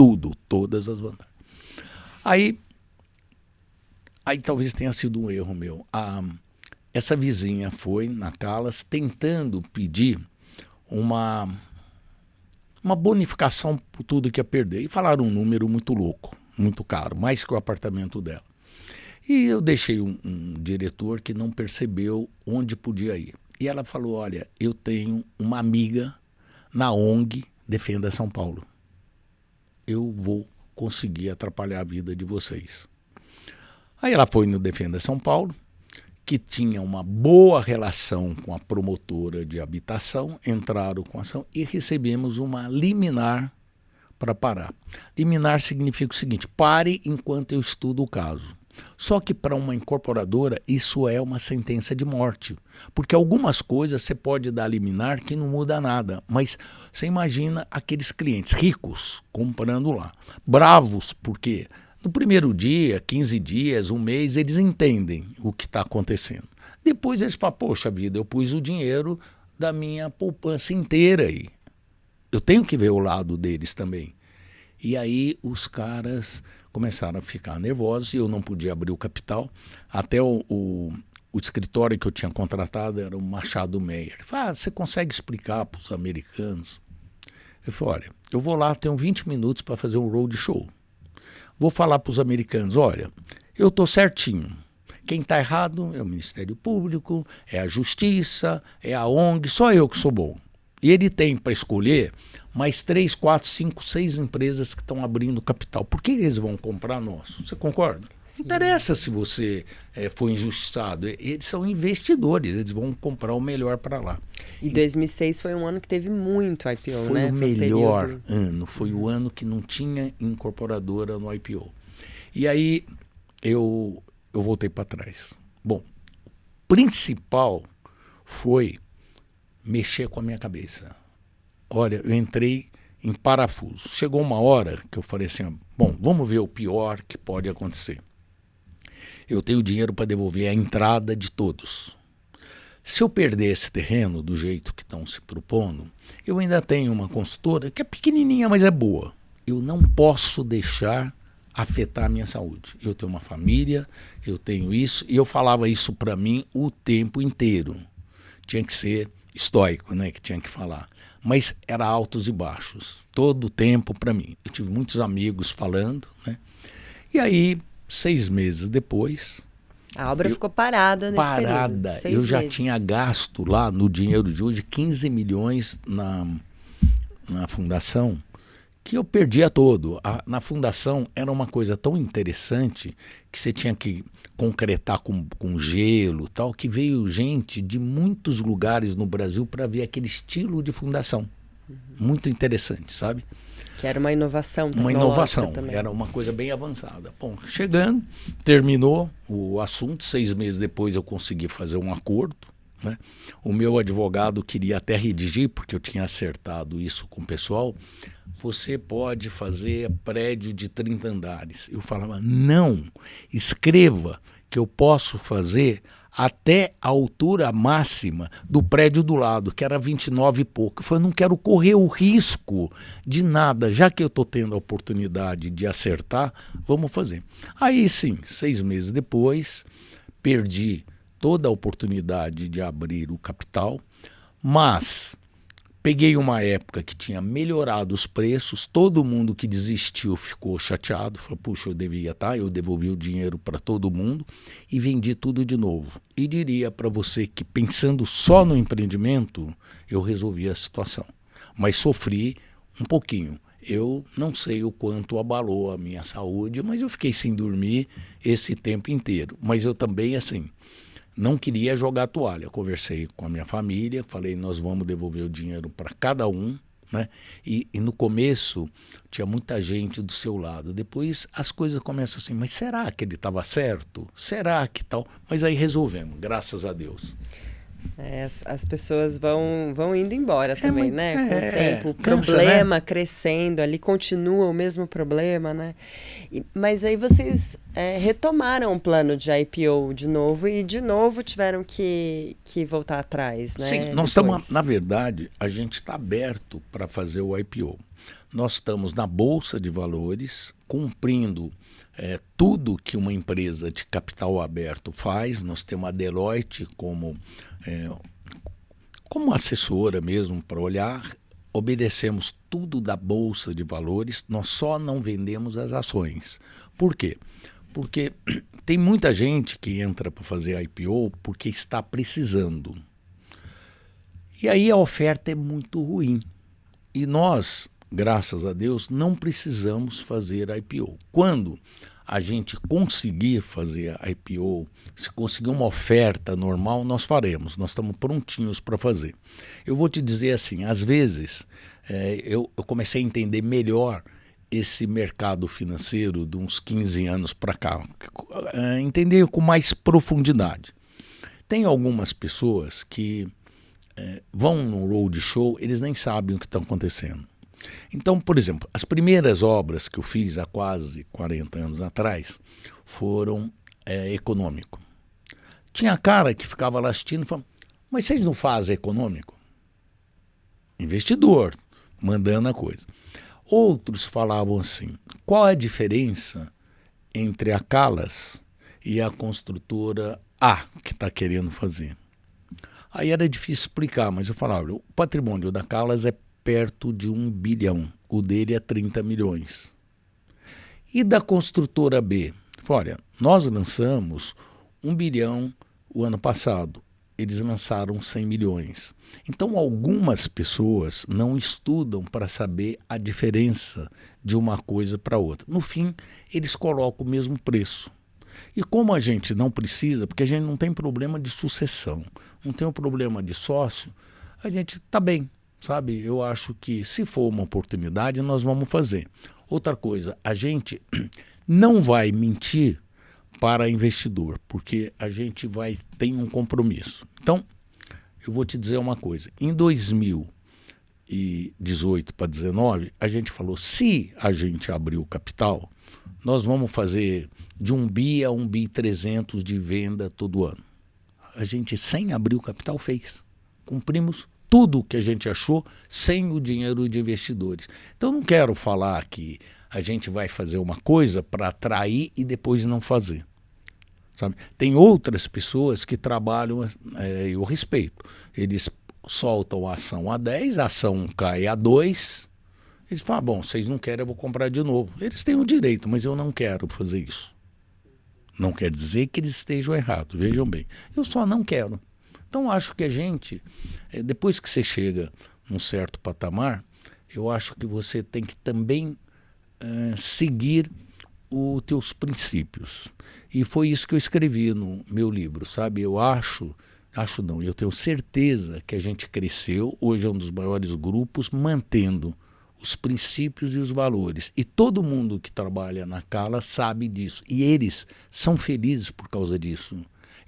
todas as vantagens. Aí talvez tenha sido um erro meu. Essa vizinha foi na Calas tentando pedir uma bonificação por tudo que ia perder. E falaram um número muito louco, muito caro, mais que o apartamento dela. E eu deixei um diretor que não percebeu onde podia ir. E ela falou, olha, eu tenho uma amiga na ONG Defenda São Paulo. Eu vou conseguir atrapalhar a vida de vocês. Aí ela foi no Defenda São Paulo, que tinha uma boa relação com a promotora de habitação, entraram com a ação e recebemos uma liminar para parar. Liminar significa o seguinte, pare enquanto eu estudo o caso. Só que para uma incorporadora isso é uma sentença de morte, porque algumas coisas você pode dar liminar que não muda nada, mas você imagina aqueles clientes ricos comprando lá, bravos porque no primeiro dia, 15 dias, um mês, eles entendem o que está acontecendo. Depois eles falam, poxa vida, eu pus o dinheiro da minha poupança inteira aí, eu tenho que ver o lado deles também. E aí os caras começaram a ficar nervosos e eu não podia abrir o capital. Até o escritório que eu tinha contratado era o Machado Meyer. Ele falou, você consegue explicar para os americanos? Eu falei, olha, eu vou lá, tenho 20 minutos para fazer um roadshow. Vou falar para os americanos, olha, eu estou certinho. Quem está errado é o Ministério Público, é a Justiça, é a ONG, só eu que sou bom. E ele tem para escolher mais 3, 4, 5, 6 empresas que estão abrindo capital. Por que eles vão comprar nosso? Você concorda? Sim. Não interessa se você foi injustiçado. Eles são investidores, eles vão comprar o melhor para lá. E 2006 foi um ano que teve muito IPO, foi né? O melhor ano. Foi o ano que não tinha incorporadora no IPO. E aí eu voltei para trás. Bom, o principal foi mexer com a minha cabeça. Olha, eu entrei em parafuso. Chegou uma hora que eu falei assim, bom, vamos ver o pior que pode acontecer. Eu tenho dinheiro para devolver a entrada de todos. Se eu perder esse terreno do jeito que estão se propondo, eu ainda tenho uma consultora que é pequenininha, mas é boa. Eu não posso deixar afetar a minha saúde. Eu tenho uma família, eu tenho isso, e eu falava isso para mim o tempo inteiro. Tinha que ser estoico, né, que tinha que falar. Mas era altos e baixos, todo o tempo para mim. Eu tive muitos amigos falando, né? E aí, 6 meses depois... A obra ficou parada nesse período. Parada. Eu já tinha gasto lá, no dinheiro de hoje, 15 milhões na fundação, que eu perdia todo. Na fundação era uma coisa tão interessante que você tinha que concretar com gelo, tal, que veio gente de muitos lugares no Brasil para ver aquele estilo de fundação. Muito interessante, sabe? Que era uma inovação Uma tecnológica inovação, também. era uma coisa bem avançada. Bom, chegando, terminou o assunto, 6 meses depois eu consegui fazer um acordo, né? O meu advogado queria até redigir, porque eu tinha acertado isso com o pessoal, você pode fazer prédio de 30 andares. Eu falava, não, escreva que eu posso fazer até a altura máxima do prédio do lado, que era 29 e pouco. Eu falei, não quero correr o risco de nada, já que eu estou tendo a oportunidade de acertar, vamos fazer. Aí sim, 6 meses depois, perdi toda a oportunidade de abrir o capital, mas peguei uma época que tinha melhorado os preços, todo mundo que desistiu ficou chateado, falou, puxa, eu devia estar, eu devolvi o dinheiro para todo mundo e vendi tudo de novo. E diria para você que pensando só no empreendimento, eu resolvi a situação, mas sofri um pouquinho. Eu não sei o quanto abalou a minha saúde, mas eu fiquei sem dormir esse tempo inteiro. Mas eu também, assim, não queria jogar a toalha. Conversei com a minha família, falei, nós vamos devolver o dinheiro para cada um, né? E no começo tinha muita gente do seu lado. Depois as coisas começam assim, mas será que ele estava certo? Será que tal? Mas aí resolvemos, graças a Deus. As pessoas vão indo embora também, né? Com o tempo, o cansa, problema né? crescendo ali, continua o mesmo problema, né? Mas aí vocês retomaram o plano de IPO de novo e de novo tiveram que voltar atrás, né? Sim, nós estamos, na verdade, a gente está aberto para fazer o IPO. Nós estamos na Bolsa de Valores, cumprindo tudo que uma empresa de capital aberto faz. Nós temos a Deloitte como assessora mesmo para olhar, obedecemos tudo da Bolsa de Valores, nós só não vendemos as ações. Por quê? Porque tem muita gente que entra para fazer IPO porque está precisando. E aí a oferta é muito ruim. E nós, graças a Deus, não precisamos fazer IPO. Quando a gente conseguir fazer IPO, se conseguir uma oferta normal, nós faremos. Nós estamos prontinhos para fazer. Eu vou te dizer assim, às vezes eu comecei a entender melhor esse mercado financeiro de uns 15 anos para cá, entender com mais profundidade. Tem algumas pessoas que vão no roadshow, eles nem sabem o que está acontecendo. Então, por exemplo, as primeiras obras que eu fiz há quase 40 anos atrás foram econômico. Tinha cara que ficava lá assistindo e falava, mas vocês não fazem econômico? Investidor, mandando a coisa. Outros falavam assim, qual a diferença entre a Calas e a construtora A que está querendo fazer? Aí era difícil explicar, mas eu falava, o patrimônio da Calas é perto de 1 bilhão, o dele é 30 milhões. E da construtora B? Olha, nós lançamos 1 bilhão o ano passado, eles lançaram 100 milhões. Então algumas pessoas não estudam para saber a diferença de uma coisa para outra. No fim, eles colocam o mesmo preço. E como a gente não precisa, porque a gente não tem problema de sucessão, não tem um problema de sócio, a gente está bem. Sabe, eu acho que se for uma oportunidade, nós vamos fazer. Outra coisa, a gente não vai mentir para investidor, porque a gente tem um compromisso. Então, eu vou te dizer uma coisa, em 2018 para 2019, a gente falou, se a gente abrir o capital, nós vamos fazer de 1 bi a 1 bi 300 de venda todo ano. A gente, sem abrir o capital, fez. Cumprimos tudo o que a gente achou sem o dinheiro de investidores. Então não quero falar que a gente vai fazer uma coisa para atrair e depois não fazer. Sabe? Tem outras pessoas que trabalham, eu respeito, eles soltam a ação a 10, a ação cai a 2, eles falam, bom, vocês não querem, eu vou comprar de novo. Eles têm o direito, mas eu não quero fazer isso. Não quer dizer que eles estejam errados, vejam bem. Eu só não quero. Então acho que a gente, depois que você chega num certo patamar, eu acho que você tem que também seguir os teus princípios. E foi isso que eu escrevi no meu livro, sabe? Eu tenho certeza que a gente cresceu, hoje é um dos maiores grupos, mantendo os princípios e os valores. E todo mundo que trabalha na Cala sabe disso. E eles são felizes por causa disso.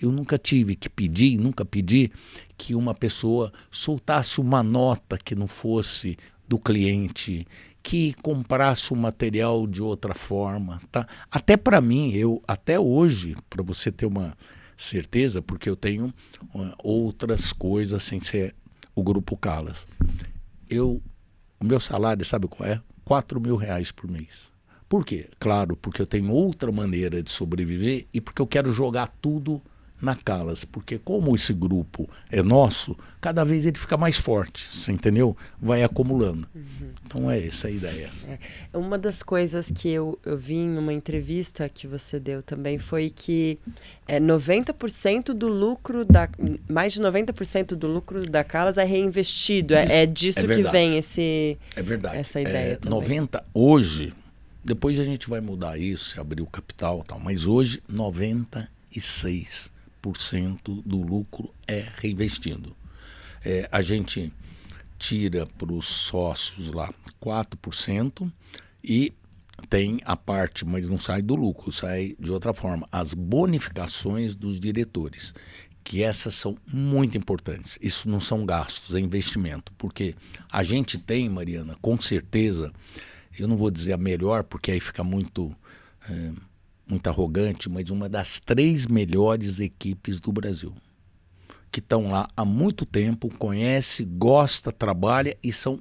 Eu nunca pedi que uma pessoa soltasse uma nota que não fosse do cliente, que comprasse o material de outra forma. Tá? Até para mim, até hoje, para você ter uma certeza, porque eu tenho outras coisas sem ser o Grupo Calas. O meu salário, sabe qual é? R$ 4.000 por mês. Por quê? Claro, porque eu tenho outra maneira de sobreviver e porque eu quero jogar tudo na Calas, porque como esse grupo é nosso, cada vez ele fica mais forte, você entendeu? Vai acumulando. Então é essa a ideia. Uma das coisas que eu vi em uma entrevista que você deu também foi que 90% do lucro mais de 90% do lucro da Calas é reinvestido. É disso que vem essa ideia também. Hoje, depois a gente vai mudar isso, se abrir o capital e tal, mas hoje 96% do lucro é reinvestido. A gente tira para os sócios lá 4% e tem a parte, mas não sai do lucro, sai de outra forma, as bonificações dos diretores, que essas são muito importantes. Isso não são gastos, é investimento, porque a gente tem, Mariana, com certeza, eu não vou dizer a melhor, porque aí fica muito arrogante, mas uma das 3 melhores equipes do Brasil, que estão lá há muito tempo, conhece, gosta, trabalha e estão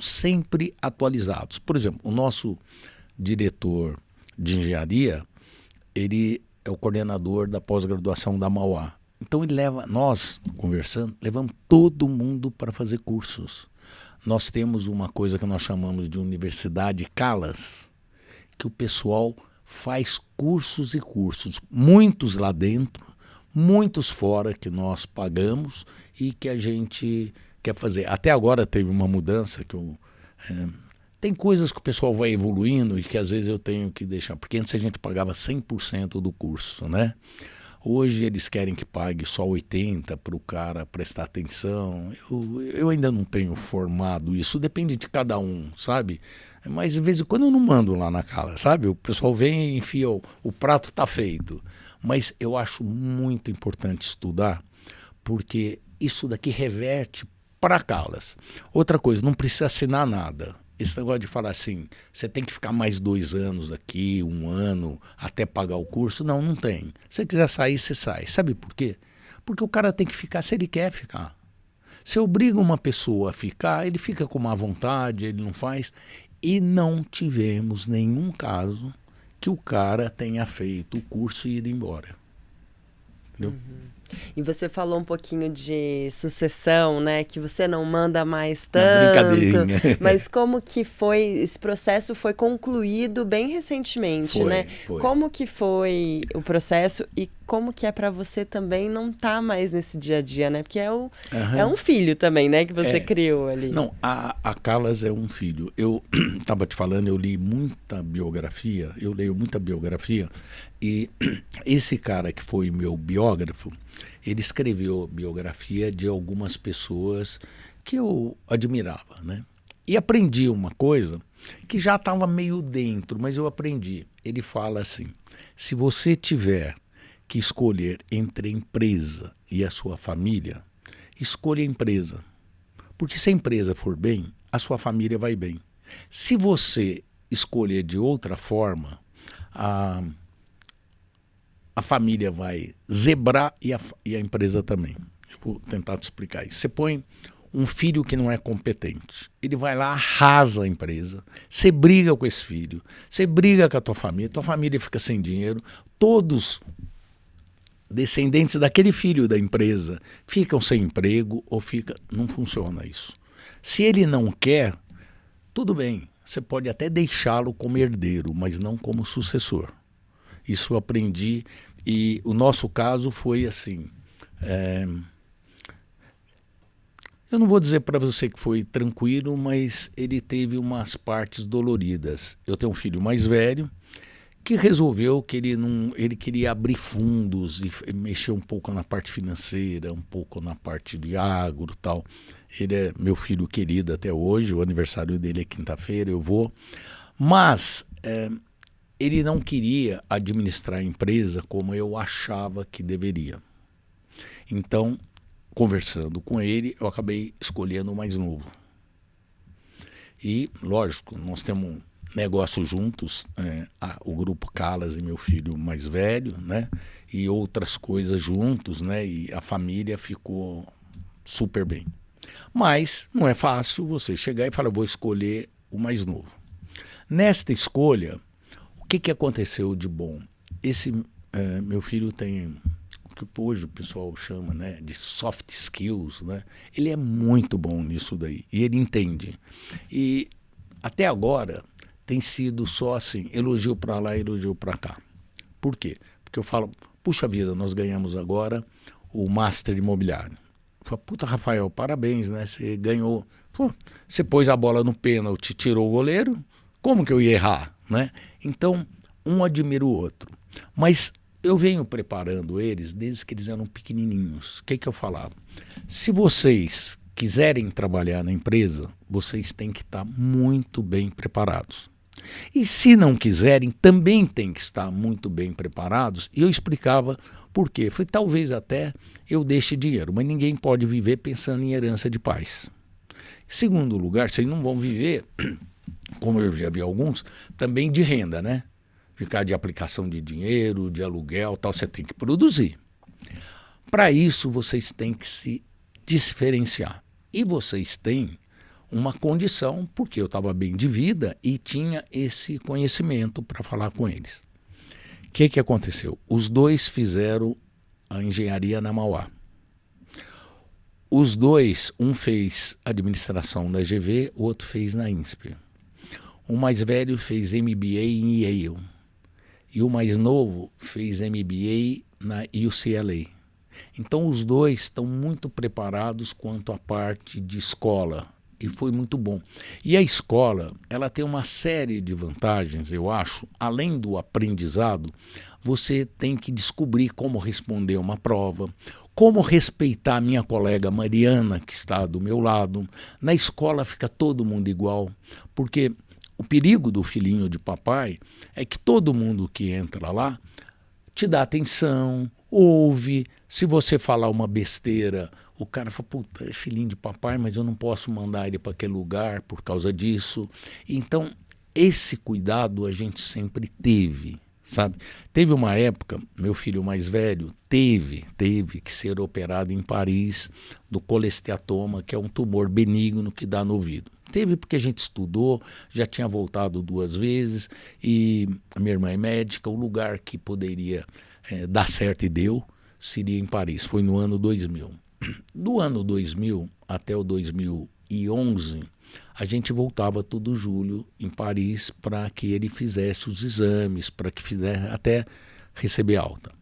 sempre atualizados. Por exemplo, o nosso diretor de engenharia, ele é o coordenador da pós-graduação da Mauá. Então nós, conversando, levamos todo mundo para fazer cursos. Nós temos uma coisa que nós chamamos de Universidade Calas, que o pessoal faz cursos e cursos, muitos lá dentro, muitos fora que nós pagamos e que a gente quer fazer. Até agora teve uma mudança que tem coisas que o pessoal vai evoluindo e que às vezes eu tenho que deixar, porque antes a gente pagava 100% do curso, né? Hoje eles querem que pague só 80% para o cara prestar atenção. Eu ainda não tenho formado isso, depende de cada um, sabe? Mas de vez em quando eu não mando lá na Cala, sabe? O pessoal vem e enfia, o prato está feito. Mas eu acho muito importante estudar, porque isso daqui reverte para Calas. Outra coisa, não precisa assinar nada. Esse negócio de falar assim, você tem que ficar mais 2 anos aqui, 1 ano, até pagar o curso. Não, não tem. Se você quiser sair, você sai. Sabe por quê? Porque o cara tem que ficar se ele quer ficar. Se obriga uma pessoa a ficar, ele fica com má vontade, ele não faz. E não tivemos nenhum caso que o cara tenha feito o curso e ido embora. Entendeu? E você falou um pouquinho de sucessão, né? Que você não manda mais tanto. Brincadeirinha. Mas como que foi? Esse processo foi concluído bem recentemente, né? Foi. Como que foi o processo e como que é para você também não estar mais nesse dia a dia, né? Porque é um filho também, né? Que você criou ali. Não, a Calas é um filho. Eu estava te falando, eu leio muita biografia, e esse cara que foi meu biógrafo, ele escreveu biografia de algumas pessoas que eu admirava, né? E aprendi uma coisa que já estava meio dentro, mas eu aprendi. Ele fala assim, se você tiver que escolher entre a empresa e a sua família, escolha a empresa. Porque se a empresa for bem, a sua família vai bem. Se você escolher de outra forma, a família vai zebrar e a empresa também. Eu vou tentar te explicar isso. Você põe um filho que não é competente, ele vai lá, arrasa a empresa, você briga com esse filho, você briga com a tua família fica sem dinheiro, todos descendentes daquele filho da empresa ficam sem emprego não funciona isso. Se ele não quer, tudo bem, você pode até deixá-lo como herdeiro, mas não como sucessor. Isso eu aprendi e o nosso caso foi assim, Eu não vou dizer para você que foi tranquilo, mas ele teve umas partes doloridas. Eu tenho um filho mais velho que resolveu que ele queria abrir fundos e mexer um pouco na parte financeira, um pouco na parte de agro e tal. Ele é meu filho querido até hoje, o aniversário dele é quinta-feira, eu vou. Mas ele não queria administrar a empresa como eu achava que deveria. Então, conversando com ele, eu acabei escolhendo o mais novo. E, lógico, nós temos um negócio juntos, o Grupo Calas e meu filho mais velho, né? E outras coisas juntos, né? E a família ficou super bem. Mas não é fácil você chegar e falar, eu vou escolher o mais novo. Nesta escolha, o que aconteceu de bom? Esse meu filho tem o que hoje o pessoal chama, né, de soft skills, né? Ele é muito bom nisso daí e ele entende. E até agora tem sido só assim, elogio para lá, elogio para cá. Por quê? Porque eu falo, puxa vida, nós ganhamos agora o Master Imobiliário. Eu falo, puta, Rafael, parabéns, né? Você ganhou. Pô, você pôs a bola no pênalti, tirou o goleiro, como que eu ia errar, né? Então, um admira o outro. Mas eu venho preparando eles desde que eles eram pequenininhos. O que eu falava? Se vocês quiserem trabalhar na empresa, vocês têm que estar muito bem preparados. E se não quiserem, também tem que estar muito bem preparados. E eu explicava por quê. Falei, talvez até eu deixe dinheiro, mas ninguém pode viver pensando em herança de pais. Em segundo lugar, vocês não vão viver, como eu já vi alguns, também de renda, né? Ficar de aplicação de dinheiro, de aluguel, tal, você tem que produzir. Para isso, vocês têm que se diferenciar. E vocês têm uma condição, porque eu estava bem de vida e tinha esse conhecimento para falar com eles. O que aconteceu? Os dois fizeram a engenharia na Mauá. Os dois, um fez administração da GV, o outro fez na INSPER. O mais velho fez MBA em Yale. E o mais novo fez MBA na UCLA. Então os dois estão muito preparados quanto à parte de escola. E foi muito bom. E a escola, ela tem uma série de vantagens, eu acho. Além do aprendizado, você tem que descobrir como responder uma prova, como respeitar a minha colega Mariana, que está do meu lado. Na escola fica todo mundo igual, porque o perigo do filhinho de papai é que todo mundo que entra lá te dá atenção, ouve. Se você falar uma besteira, o cara fala, puta, é filhinho de papai, mas eu não posso mandar ele para aquele lugar por causa disso. Então, esse cuidado a gente sempre teve, sabe? Teve uma época, meu filho mais velho teve que ser operado em Paris do colesteatoma, que é um tumor benigno que dá no ouvido. Teve porque a gente estudou, já tinha voltado 2 vezes, e a minha irmã é médica, o lugar que poderia dar certo e deu seria em Paris, foi no ano 2000. Do ano 2000 até o 2011, a gente voltava todo julho em Paris para que ele fizesse os exames, para que fizesse até receber alta.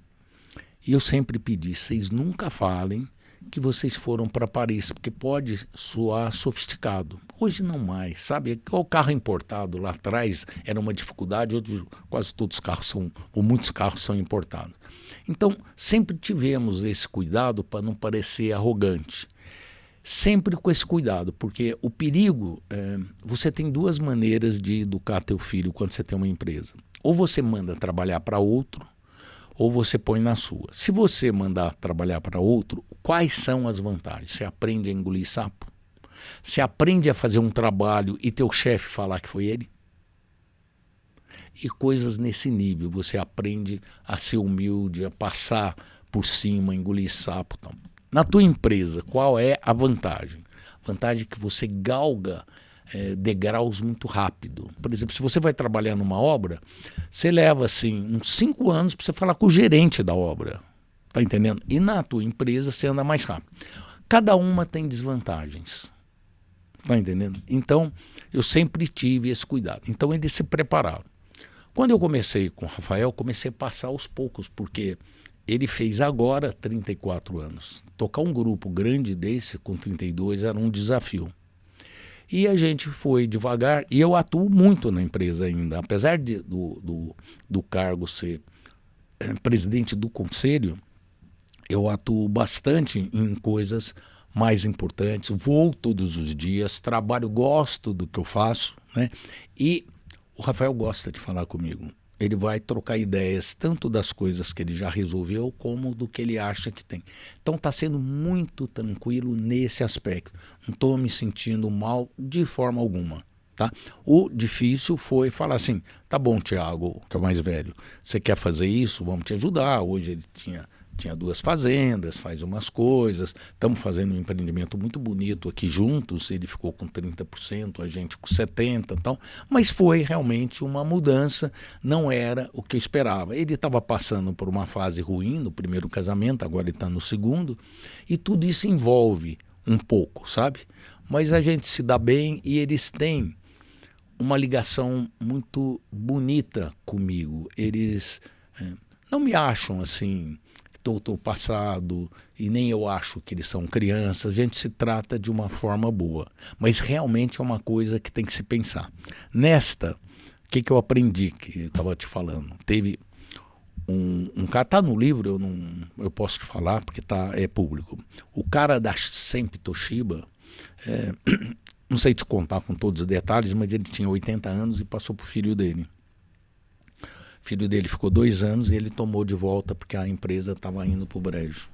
E eu sempre pedi, vocês nunca falem que vocês foram para Paris, porque pode soar sofisticado. Hoje não mais, sabe? O carro importado lá atrás era uma dificuldade, hoje quase todos os carros são, ou muitos carros são importados. Então, sempre tivemos esse cuidado para não parecer arrogante. Sempre com esse cuidado, porque o perigo, você tem 2 maneiras de educar teu filho quando você tem uma empresa. Ou você manda trabalhar para outro, ou você põe na sua. Se você mandar trabalhar para outro, quais são as vantagens? Você aprende a engolir sapo? Você aprende a fazer um trabalho e teu chefe falar que foi ele? E coisas nesse nível. Você aprende a ser humilde, a passar por cima, engolir sapo. Tal. Na tua empresa, qual é a vantagem? A vantagem é que você galga degraus muito rápido. Por exemplo, se você vai trabalhar numa obra, você leva assim uns 5 anos para você falar com o gerente da obra. Tá entendendo? E na tua empresa você anda mais rápido. Cada uma tem desvantagens. Tá entendendo? Então, eu sempre tive esse cuidado. Então, eles se prepararam. Quando eu comecei com o Rafael, comecei a passar aos poucos, porque ele fez agora 34 anos. Tocar um grupo grande desse com 32 era um desafio. E a gente foi devagar, e eu atuo muito na empresa ainda. Apesar do cargo ser presidente do conselho, eu atuo bastante em coisas mais importantes, vou todos os dias, trabalho, gosto do que eu faço, né? E o Rafael gosta de falar comigo. Ele vai trocar ideias tanto das coisas que ele já resolveu como do que ele acha que tem. Então está sendo muito tranquilo nesse aspecto. Não estou me sentindo mal de forma alguma. Tá? O difícil foi falar assim, tá bom, Tiago, que é o mais velho, você quer fazer isso? Vamos te ajudar. Hoje ele tinha 2 fazendas, faz umas coisas, estamos fazendo um empreendimento muito bonito aqui juntos, ele ficou com 30%, a gente com 70%, então, mas foi realmente uma mudança, não era o que eu esperava. Ele estava passando por uma fase ruim no primeiro casamento, agora ele está no segundo, e tudo isso envolve um pouco, sabe? Mas a gente se dá bem e eles têm uma ligação muito bonita comigo. Eles não me acham assim, tô passado, e nem eu acho que eles são crianças. A gente se trata de uma forma boa, mas realmente é uma coisa que tem que se pensar. Nesta, o que eu aprendi, que eu estava te falando? Teve um cara, está no livro, eu posso te falar porque é público. O cara da Sempre Toshiba, não sei te contar com todos os detalhes, mas ele tinha 80 anos e passou para o filho dele. O filho dele ficou 2 anos e ele tomou de volta porque a empresa estava indo para o brejo.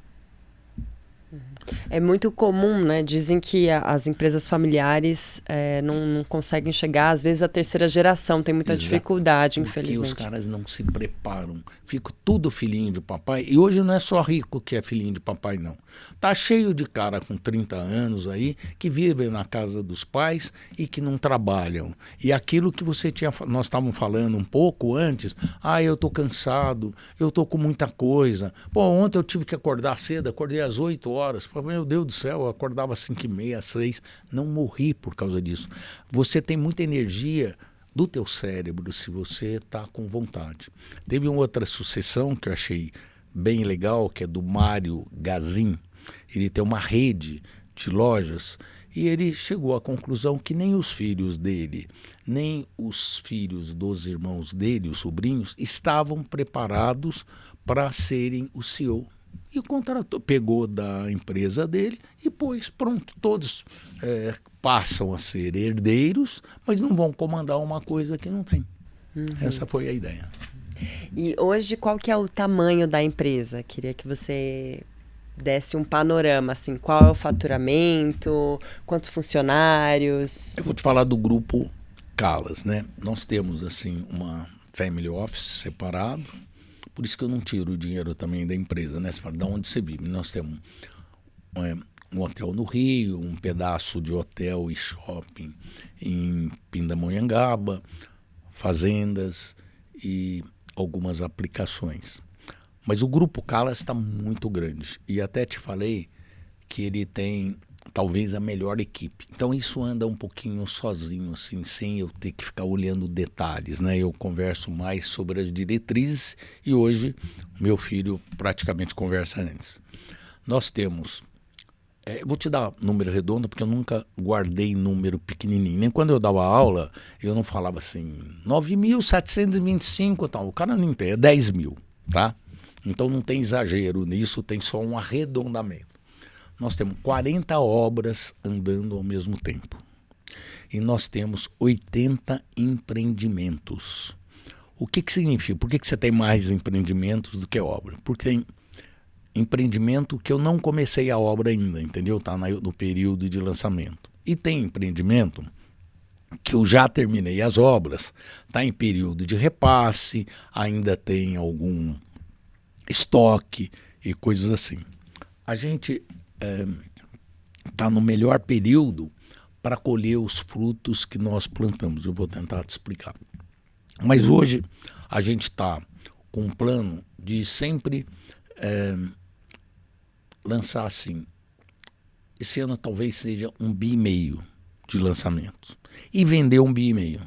É muito comum, né? Dizem que as empresas familiares não conseguem chegar, às vezes a terceira geração tem muita dificuldade, infelizmente. Porque os caras não se preparam. Fica tudo filhinho de papai. E hoje não é só rico que é filhinho de papai, não. Tá cheio de cara com 30 anos aí que vivem na casa dos pais e que não trabalham. E aquilo que nós estávamos falando um pouco antes, eu tô cansado, eu tô com muita coisa. Pô, ontem eu tive que acordar cedo, acordei às 8 horas. Falei, meu Deus do céu, eu acordava às 5h30, às 6. Não morri por causa disso. Você tem muita energia do teu cérebro se você está com vontade. Teve uma outra sucessão que eu achei bem legal, que é do Mário Gazin. Ele tem uma rede de lojas e ele chegou à conclusão que nem os filhos dele, nem os filhos dos irmãos dele, os sobrinhos, estavam preparados para serem o CEO. E contratou, pegou da empresa dele e pôs, pronto, todos passam a ser herdeiros, mas não vão comandar uma coisa que não tem. Essa foi a ideia. E hoje, qual que é o tamanho da empresa? Queria que você desse um panorama, assim, qual é o faturamento, quantos funcionários? Eu vou te falar do grupo Calas, né? Nós temos, assim, uma family office separado, por isso que eu não tiro o dinheiro também da empresa, né? Você fala, de onde você vive? Nós temos um hotel no Rio, um pedaço de hotel e shopping em Pindamonhangaba, fazendas e algumas aplicações. Mas o Grupo Calas está muito grande e até te falei que ele tem talvez a melhor equipe. Então isso anda um pouquinho sozinho, assim, sem eu ter que ficar olhando detalhes, né? Eu converso mais sobre as diretrizes e hoje meu filho praticamente conversa antes. Nós temos, vou te dar número redondo porque eu nunca guardei número pequenininho. Nem quando eu dava aula, eu não falava assim, 9.725 tal. O cara não entende, é 10 mil, tá? Então não tem exagero nisso, tem só um arredondamento. Nós temos 40 obras andando ao mesmo tempo. E nós temos 80 empreendimentos. O que significa? Por que você tem mais empreendimentos do que obra? Porque tem empreendimento que eu não comecei a obra ainda, entendeu? Está no período de lançamento. E tem empreendimento que eu já terminei as obras, está em período de repasse, ainda tem algum estoque e coisas assim. A gente está no melhor período para colher os frutos que nós plantamos. Eu vou tentar te explicar. Mas hoje a gente está com um plano de sempre lançar assim. Esse ano talvez seja 1,5 bi de lançamentos. E vender 1,5 bi.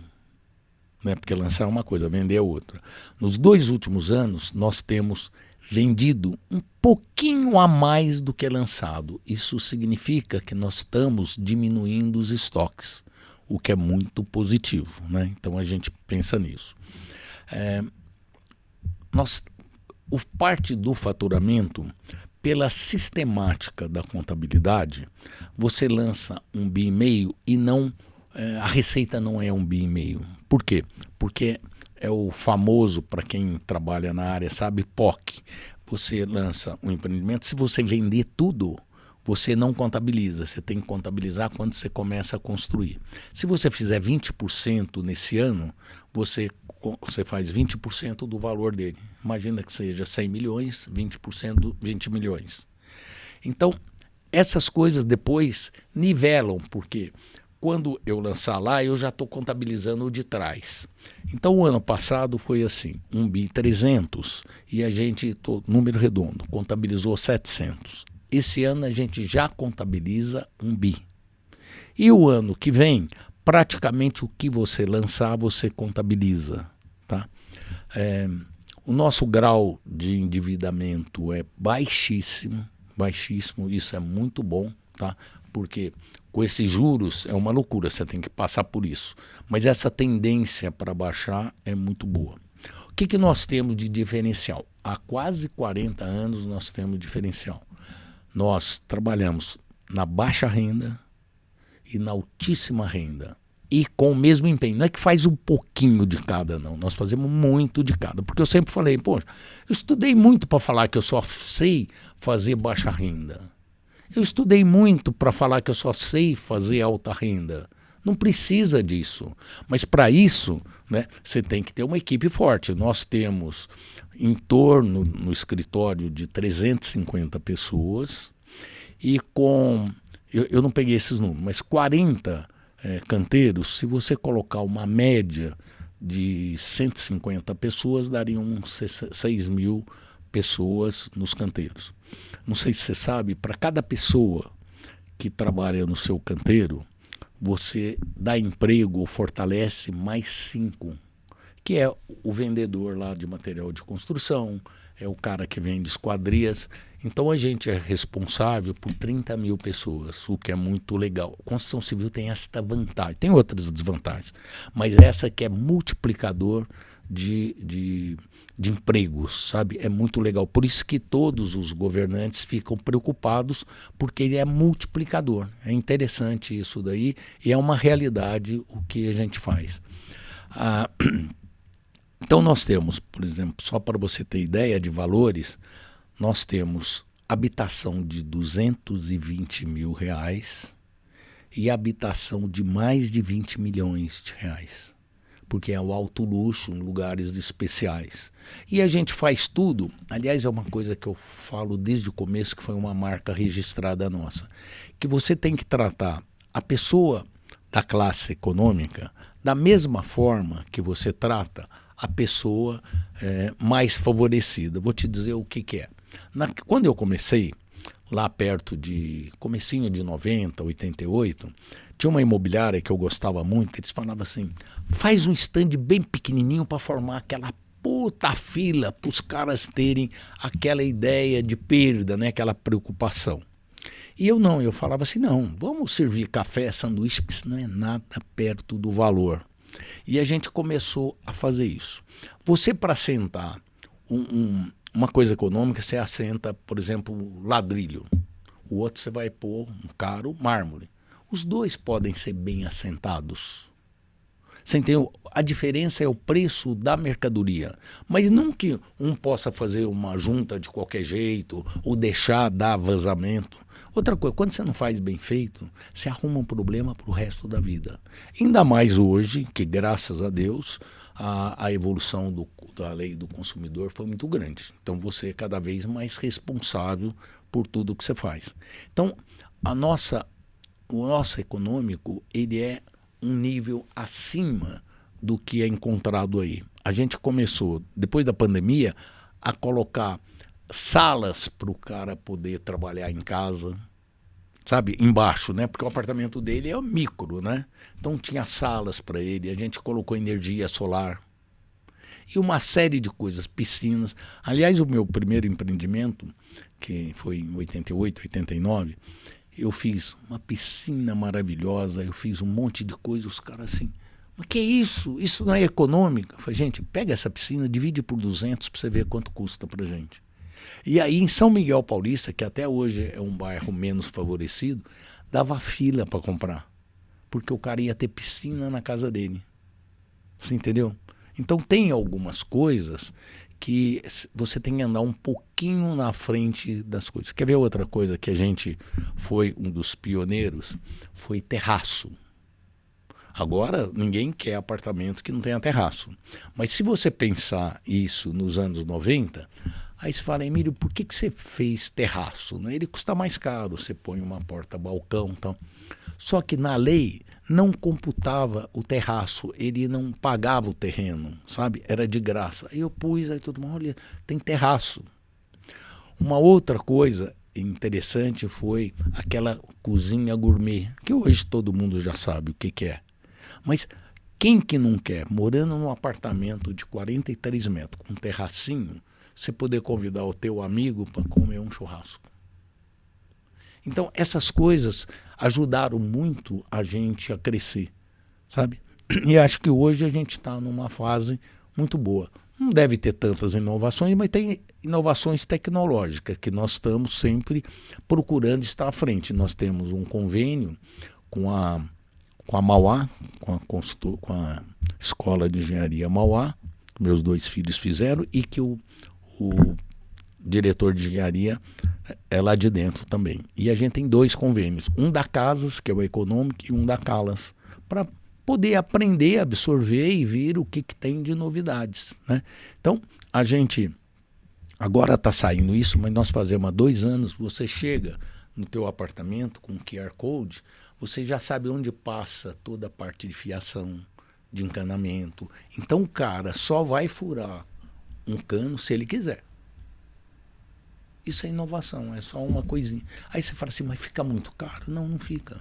Né? Porque lançar é uma coisa, vender é outra. Nos 2 últimos anos nós temos vendido um pouquinho a mais do que é lançado. Isso significa que nós estamos diminuindo os estoques, o que é muito positivo, né? Então a gente pensa nisso. Parte do faturamento, pela sistemática da contabilidade, você lança 1,5 bi e não, a receita não é 1,5 bi. Por quê? Porque é o famoso, para quem trabalha na área sabe, POC. Você lança um empreendimento, se você vender tudo, você não contabiliza, você tem que contabilizar quando você começa a construir. Se você fizer 20% nesse ano, você faz 20% do valor dele. Imagina que seja 100 milhões, 20%, 20 milhões. Então, essas coisas depois nivelam, porque quando eu lançar lá, eu já estou contabilizando o de trás. Então, o ano passado foi assim, 1,3 bi, e a gente, número redondo, contabilizou 700. Esse ano a gente já contabiliza 1 bi. E o ano que vem, praticamente o que você lançar, você contabiliza. Tá? O nosso grau de endividamento é baixíssimo, baixíssimo, isso é muito bom, tá? Porque com esses juros é uma loucura, você tem que passar por isso. Mas essa tendência para baixar é muito boa. O que nós temos de diferencial? Há quase 40 anos nós temos diferencial. Nós trabalhamos na baixa renda e na altíssima renda. E com o mesmo empenho. Não é que faz um pouquinho de cada, não. Nós fazemos muito de cada. Porque eu sempre falei, poxa, eu estudei muito para falar que eu só sei fazer baixa renda. Eu estudei muito para falar que eu só sei fazer alta renda. Não precisa disso. Mas para isso, né, você tem que ter uma equipe forte. Nós temos em torno, no escritório, de 350 pessoas e com, eu não peguei esses números, mas 40 canteiros. Se você colocar uma média de 150 pessoas, dariam 6 mil pessoas nos canteiros. Não sei se você sabe, para cada pessoa que trabalha no seu canteiro, você dá emprego ou fortalece mais 5, que é o vendedor lá de material de construção, é o cara que vende esquadrias. Então a gente é responsável por 30 mil pessoas, o que é muito legal. A construção civil tem esta vantagem, tem outras desvantagens, mas essa que é multiplicador de empregos, sabe? É muito legal. Por isso que todos os governantes ficam preocupados, porque ele é multiplicador. É interessante isso daí e é uma realidade o que a gente faz. Então nós temos, por exemplo, só para você ter ideia de valores, nós temos habitação de 220 mil reais e habitação de mais de 20 milhões de reais. Porque é o alto luxo em lugares especiais. E a gente faz tudo, aliás, é uma coisa que eu falo desde o começo, que foi uma marca registrada nossa, que você tem que tratar a pessoa da classe econômica da mesma forma que você trata a pessoa mais favorecida. Vou te dizer o que é. Quando eu comecei, lá perto de comecinho de 90, 88, tinha uma imobiliária que eu gostava muito, eles falavam assim, faz um stand bem pequenininho para formar aquela puta fila para os caras terem aquela ideia de perda, né, aquela preocupação. E eu falava assim, não, vamos servir café, sanduíche, porque isso não é nada perto do valor. E a gente começou a fazer isso. Você, para assentar uma coisa econômica, você assenta, por exemplo, ladrilho. O outro você vai pôr um caro mármore. Os dois podem ser bem assentados. Você entendeu? A diferença é o preço da mercadoria. Mas não que um possa fazer uma junta de qualquer jeito ou deixar dar vazamento. Outra coisa, quando você não faz bem feito, você arruma um problema para o resto da vida. Ainda mais hoje, que graças a Deus, a evolução da lei do consumidor foi muito grande. Então você é cada vez mais responsável por tudo que você faz. Então, o nosso econômico, ele é um nível acima do que é encontrado aí. A gente começou, depois da pandemia, a colocar salas para o cara poder trabalhar em casa, sabe, embaixo, né? Porque o apartamento dele é micro, né? Então tinha salas para ele, a gente colocou energia solar. E uma série de coisas, piscinas. Aliás, o meu primeiro empreendimento, que foi em 88, 89, eu fiz uma piscina maravilhosa, eu fiz um monte de coisa, os caras assim, mas que é isso? Isso não é econômico? Eu falei, gente, pega essa piscina, divide por 200 para você ver quanto custa pra gente. E aí em São Miguel Paulista, que até hoje é um bairro menos favorecido, dava fila para comprar, porque o cara ia ter piscina na casa dele. Você entendeu? Então tem algumas coisas que você tem que andar um pouquinho na frente das coisas. Quer ver outra coisa que a gente foi um dos pioneiros? Foi terraço. Agora ninguém quer apartamento que não tenha terraço. Mas se você pensar isso nos anos 90, aí você fala, Emílio, por que você fez terraço? Ele custa mais caro, você põe uma porta-balcão e tal. Só que na lei não computava o terraço, ele não pagava o terreno, sabe? Era de graça. Aí eu pus, aí todo mundo, olha, tem terraço. Uma outra coisa interessante foi aquela cozinha gourmet, que hoje todo mundo já sabe o que é. Mas quem que não quer, morando num apartamento de 43 metros, com um terracinho, você poder convidar o teu amigo para comer um churrasco? Então, essas coisas ajudaram muito a gente a crescer, sabe? E acho que hoje a gente está numa fase muito boa. Não deve ter tantas inovações, mas tem inovações tecnológicas que nós estamos sempre procurando estar à frente. Nós temos um convênio com a Mauá, com a Escola de Engenharia Mauá, que meus 2 filhos fizeram, e que o diretor de engenharia é lá de dentro também. E a gente tem 2 convênios, um da Casas, que é o Econômico, e um da Calas, para poder aprender, absorver e ver o que tem de novidades, né? Então, a gente agora está saindo isso, mas nós fazemos há 2 anos, você chega no teu apartamento com QR Code, você já sabe onde passa toda a parte de fiação, de encanamento. Então o cara só vai furar um cano se ele quiser. Isso é inovação, é só uma coisinha. Aí você fala assim, mas fica muito caro? Não, não fica.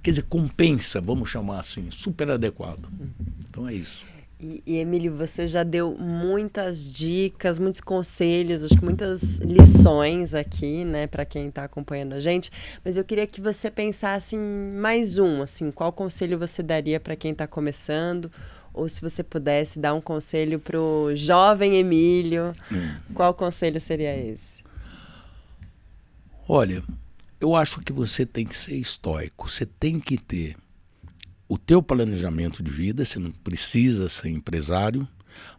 Quer dizer, compensa, vamos chamar assim, super adequado. Então é isso. E Emílio, você já deu muitas dicas, muitos conselhos, acho que muitas lições aqui, né, para quem está acompanhando a gente. Mas eu queria que você pensasse em mais um, assim, qual conselho você daria para quem está começando? Ou se você pudesse dar um conselho para o jovem Emílio, qual conselho seria esse? Olha, eu acho que você tem que ser estoico, você tem que ter o teu planejamento de vida, você não precisa ser empresário,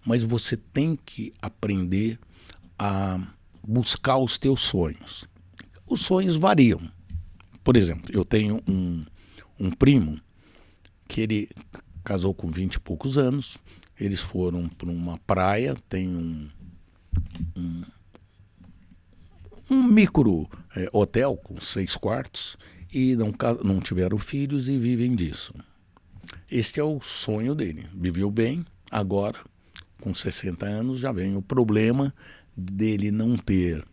mas você tem que aprender a buscar os teus sonhos. Os sonhos variam. Por exemplo, eu tenho um primo que ele casou com 20 e poucos anos, eles foram para uma praia, tem um micro hotel com 6 quartos e não tiveram filhos e vivem disso. Este é o sonho dele. Viveu bem, agora, com 60 anos, já vem o problema dele não ter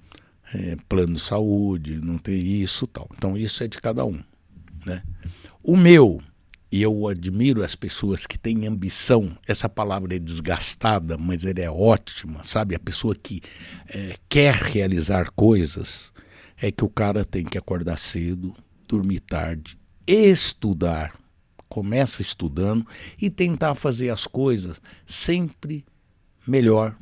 plano de saúde, não ter isso e tal. Então isso é de cada um, né? O meu, e eu admiro as pessoas que têm ambição, essa palavra é desgastada, mas ela é ótima, sabe? A pessoa que quer realizar coisas, é que o cara tem que acordar cedo, dormir tarde, estudar. Começa estudando e tentar fazer as coisas sempre melhor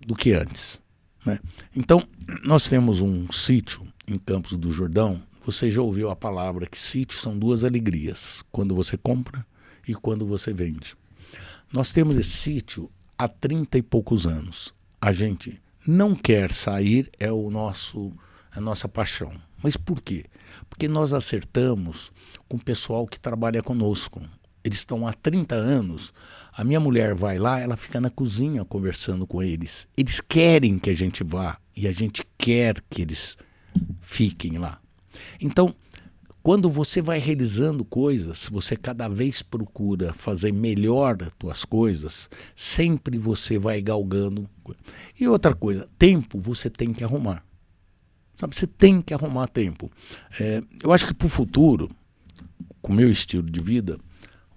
do que antes, né? Então, nós temos um sítio em Campos do Jordão. Você já ouviu a palavra que sítio são 2 alegrias, quando você compra e quando você vende. Nós temos esse sítio há 30 e poucos anos. A gente não quer sair, é a nossa paixão. Mas por quê? Porque nós acertamos com o pessoal que trabalha conosco. Eles estão há 30 anos. A minha mulher vai lá, ela fica na cozinha conversando com eles. Eles querem que a gente vá e a gente quer que eles fiquem lá. Então, quando você vai realizando coisas, você cada vez procura fazer melhor as tuas coisas, sempre você vai galgando. E outra coisa, tempo você tem que arrumar. Sabe, você tem que arrumar tempo. Eu acho que para o futuro, com o meu estilo de vida,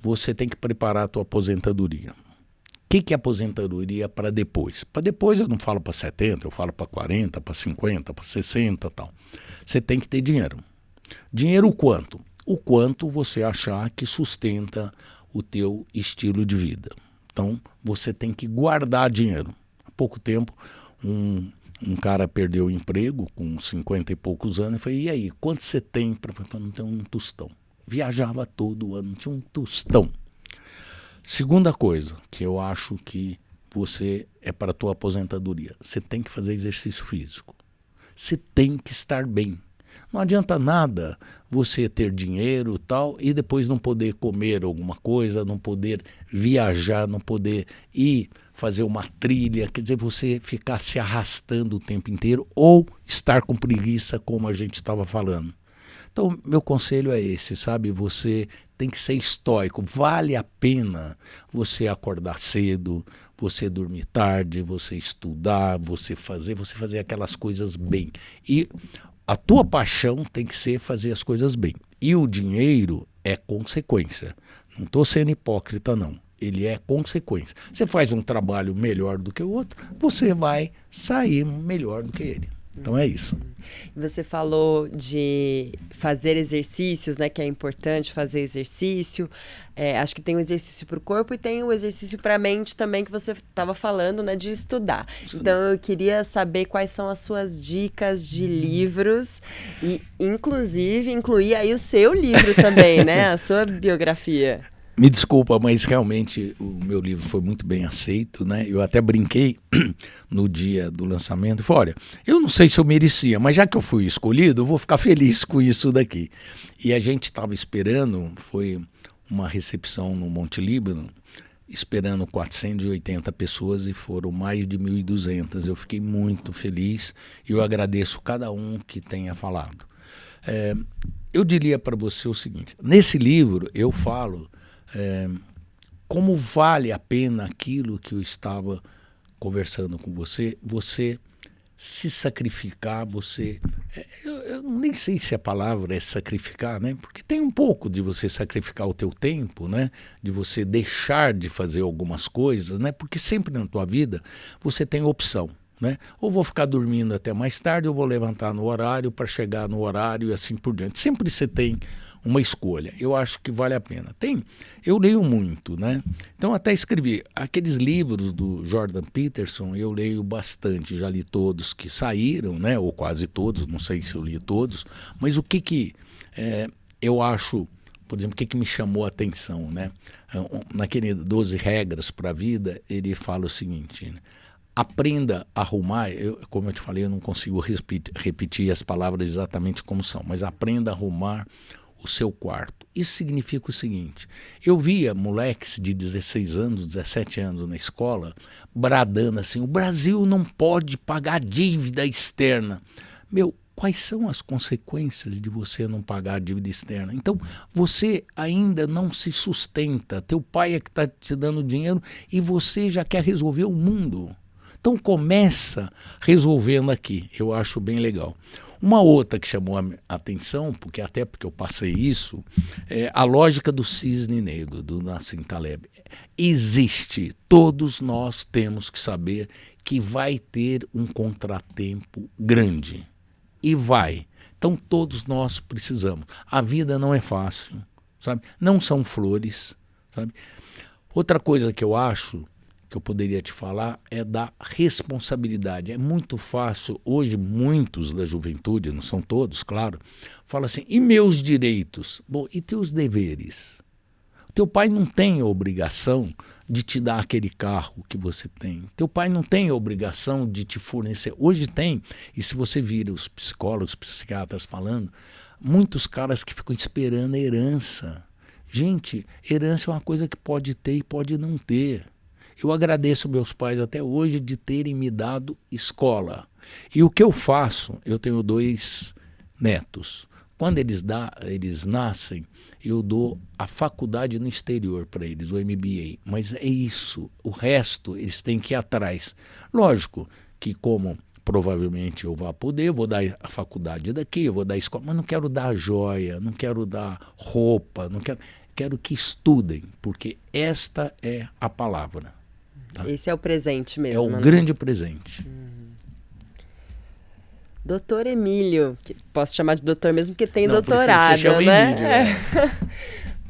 você tem que preparar a tua aposentadoria. que é aposentadoria para depois? Para depois eu não falo para 70, eu falo para 40, para 50, para 60 e tal. Você tem que ter dinheiro. Dinheiro o quanto? O quanto você achar que sustenta o teu estilo de vida. Então, você tem que guardar dinheiro. Há pouco tempo, um cara perdeu o emprego com 50 e poucos anos. Eu falei, e aí, quanto você tem? Para não ter um tostão. Viajava todo ano, não tinha um tostão. Segunda coisa que eu acho que você é para a tua aposentadoria. Você tem que fazer exercício físico. Você tem que estar bem. Não adianta nada você ter dinheiro e tal e depois não poder comer alguma coisa, não poder viajar, não poder ir fazer uma trilha, quer dizer, você ficar se arrastando o tempo inteiro ou estar com preguiça, como a gente estava falando. Então, meu conselho é esse, sabe? Você tem que ser estoico. Vale a pena você acordar cedo, você dormir tarde, você estudar, você fazer aquelas coisas bem. E a tua paixão tem que ser fazer as coisas bem. E o dinheiro é consequência. Não estou sendo hipócrita, não. Ele é consequência. Você faz um trabalho melhor do que o outro, você vai sair melhor do que ele. Então é isso. Você falou de fazer exercícios, né? Que é importante fazer exercício. Acho que tem um exercício para o corpo e tem um exercício para a mente também que você estava falando, né? De estudar. Então eu queria saber quais são as suas dicas de livros e, inclusive, incluir aí o seu livro também, né? A sua biografia. Me desculpa, mas realmente o meu livro foi muito bem aceito, né? Eu até brinquei no dia do lançamento. Falei, olha, eu não sei se eu merecia, mas já que eu fui escolhido, eu vou ficar feliz com isso daqui. E a gente estava esperando, foi uma recepção no Monte Líbano, esperando 480 pessoas e foram mais de 1.200. Eu fiquei muito feliz e eu agradeço cada um que tenha falado. Eu diria para você o seguinte, nesse livro eu falo como vale a pena aquilo que eu estava conversando com você, você se sacrificar, eu nem sei se a palavra é sacrificar, né? Porque tem um pouco de você sacrificar o teu tempo, né? De você deixar de fazer algumas coisas, né? Porque sempre na tua vida você tem opção, né? Ou vou ficar dormindo até mais tarde, ou vou levantar no horário para chegar no horário e assim por diante. Sempre você tem uma escolha. Eu acho que vale a pena. Eu leio muito, né? Então até escrevi aqueles livros do Jordan Peterson, eu leio bastante, já li todos que saíram, né? Ou quase todos, não sei se eu li todos, mas o que eu acho, por exemplo, o que me chamou a atenção, né? Naquele 12 regras para a vida, ele fala o seguinte, né? Aprenda a arrumar, como eu te falei, eu não consigo repetir as palavras exatamente como são, mas aprenda a arrumar o seu quarto. Isso significa o seguinte, eu via moleques de 16 anos, 17 anos na escola, bradando assim, o Brasil não pode pagar dívida externa. Quais são as consequências de você não pagar a dívida externa? Então, você ainda não se sustenta, teu pai é que está te dando dinheiro e você já quer resolver o mundo. Então começa resolvendo aqui, eu acho bem legal. Uma outra que chamou a atenção, porque eu passei isso, é a lógica do cisne negro, do Nassim Taleb. Existe, todos nós temos que saber que vai ter um contratempo grande. E vai. Então todos nós precisamos. A vida não é fácil, sabe? Não são flores, sabe? Outra coisa que eu acho que eu poderia te falar é da responsabilidade. É muito fácil, hoje muitos da juventude, não são todos, claro, falam assim, e meus direitos? Bom, e teus deveres? Teu pai não tem a obrigação de te dar aquele carro que você tem. Teu pai não tem a obrigação de te fornecer. Hoje tem, e se você vira os psicólogos, psiquiatras falando, muitos caras que ficam esperando a herança. Gente, herança é uma coisa que pode ter e pode não ter. Eu agradeço meus pais até hoje de terem me dado escola. E o que eu faço? Eu tenho 2 netos. Quando eles nascem, eu dou a faculdade no exterior para eles, o MBA. Mas é isso. O resto, eles têm que ir atrás. Lógico que como provavelmente eu vá poder, eu vou dar a faculdade daqui, eu vou dar a escola, mas não quero dar joia, não quero dar roupa, quero que estudem, porque esta é a palavra. Tá? Esse é o presente É mesmo, o né? grande presente. Doutor Emílio, que posso chamar de doutor mesmo porque tem Não, prefiro que doutorado, você chame né? Emílio,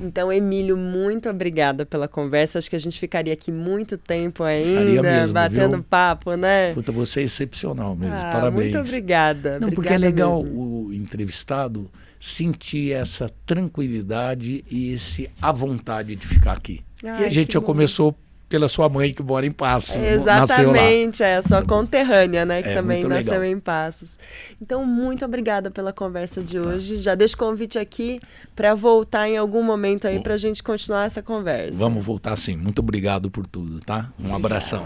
Então, Emílio, muito obrigada pela conversa. Acho que a gente ficaria aqui muito tempo Ficaria ainda, mesmo, batendo viu? papo, né? Puta, você é excepcional mesmo. Parabéns. Muito obrigada. Não, porque é Obrigada legal mesmo. o entrevistado sentir essa tranquilidade e à vontade de ficar aqui. E Ai, a gente que já bom. começou pela sua mãe que mora em Passos, nasceu lá. Exatamente, é a sua conterrânea, né, que É, também muito nasceu legal. em Passos. Então, muito obrigada pela conversa de hoje. Já deixo o convite aqui para voltar em algum momento aí para a gente continuar essa conversa. Vamos voltar sim. Muito obrigado por tudo, tá? Um abração.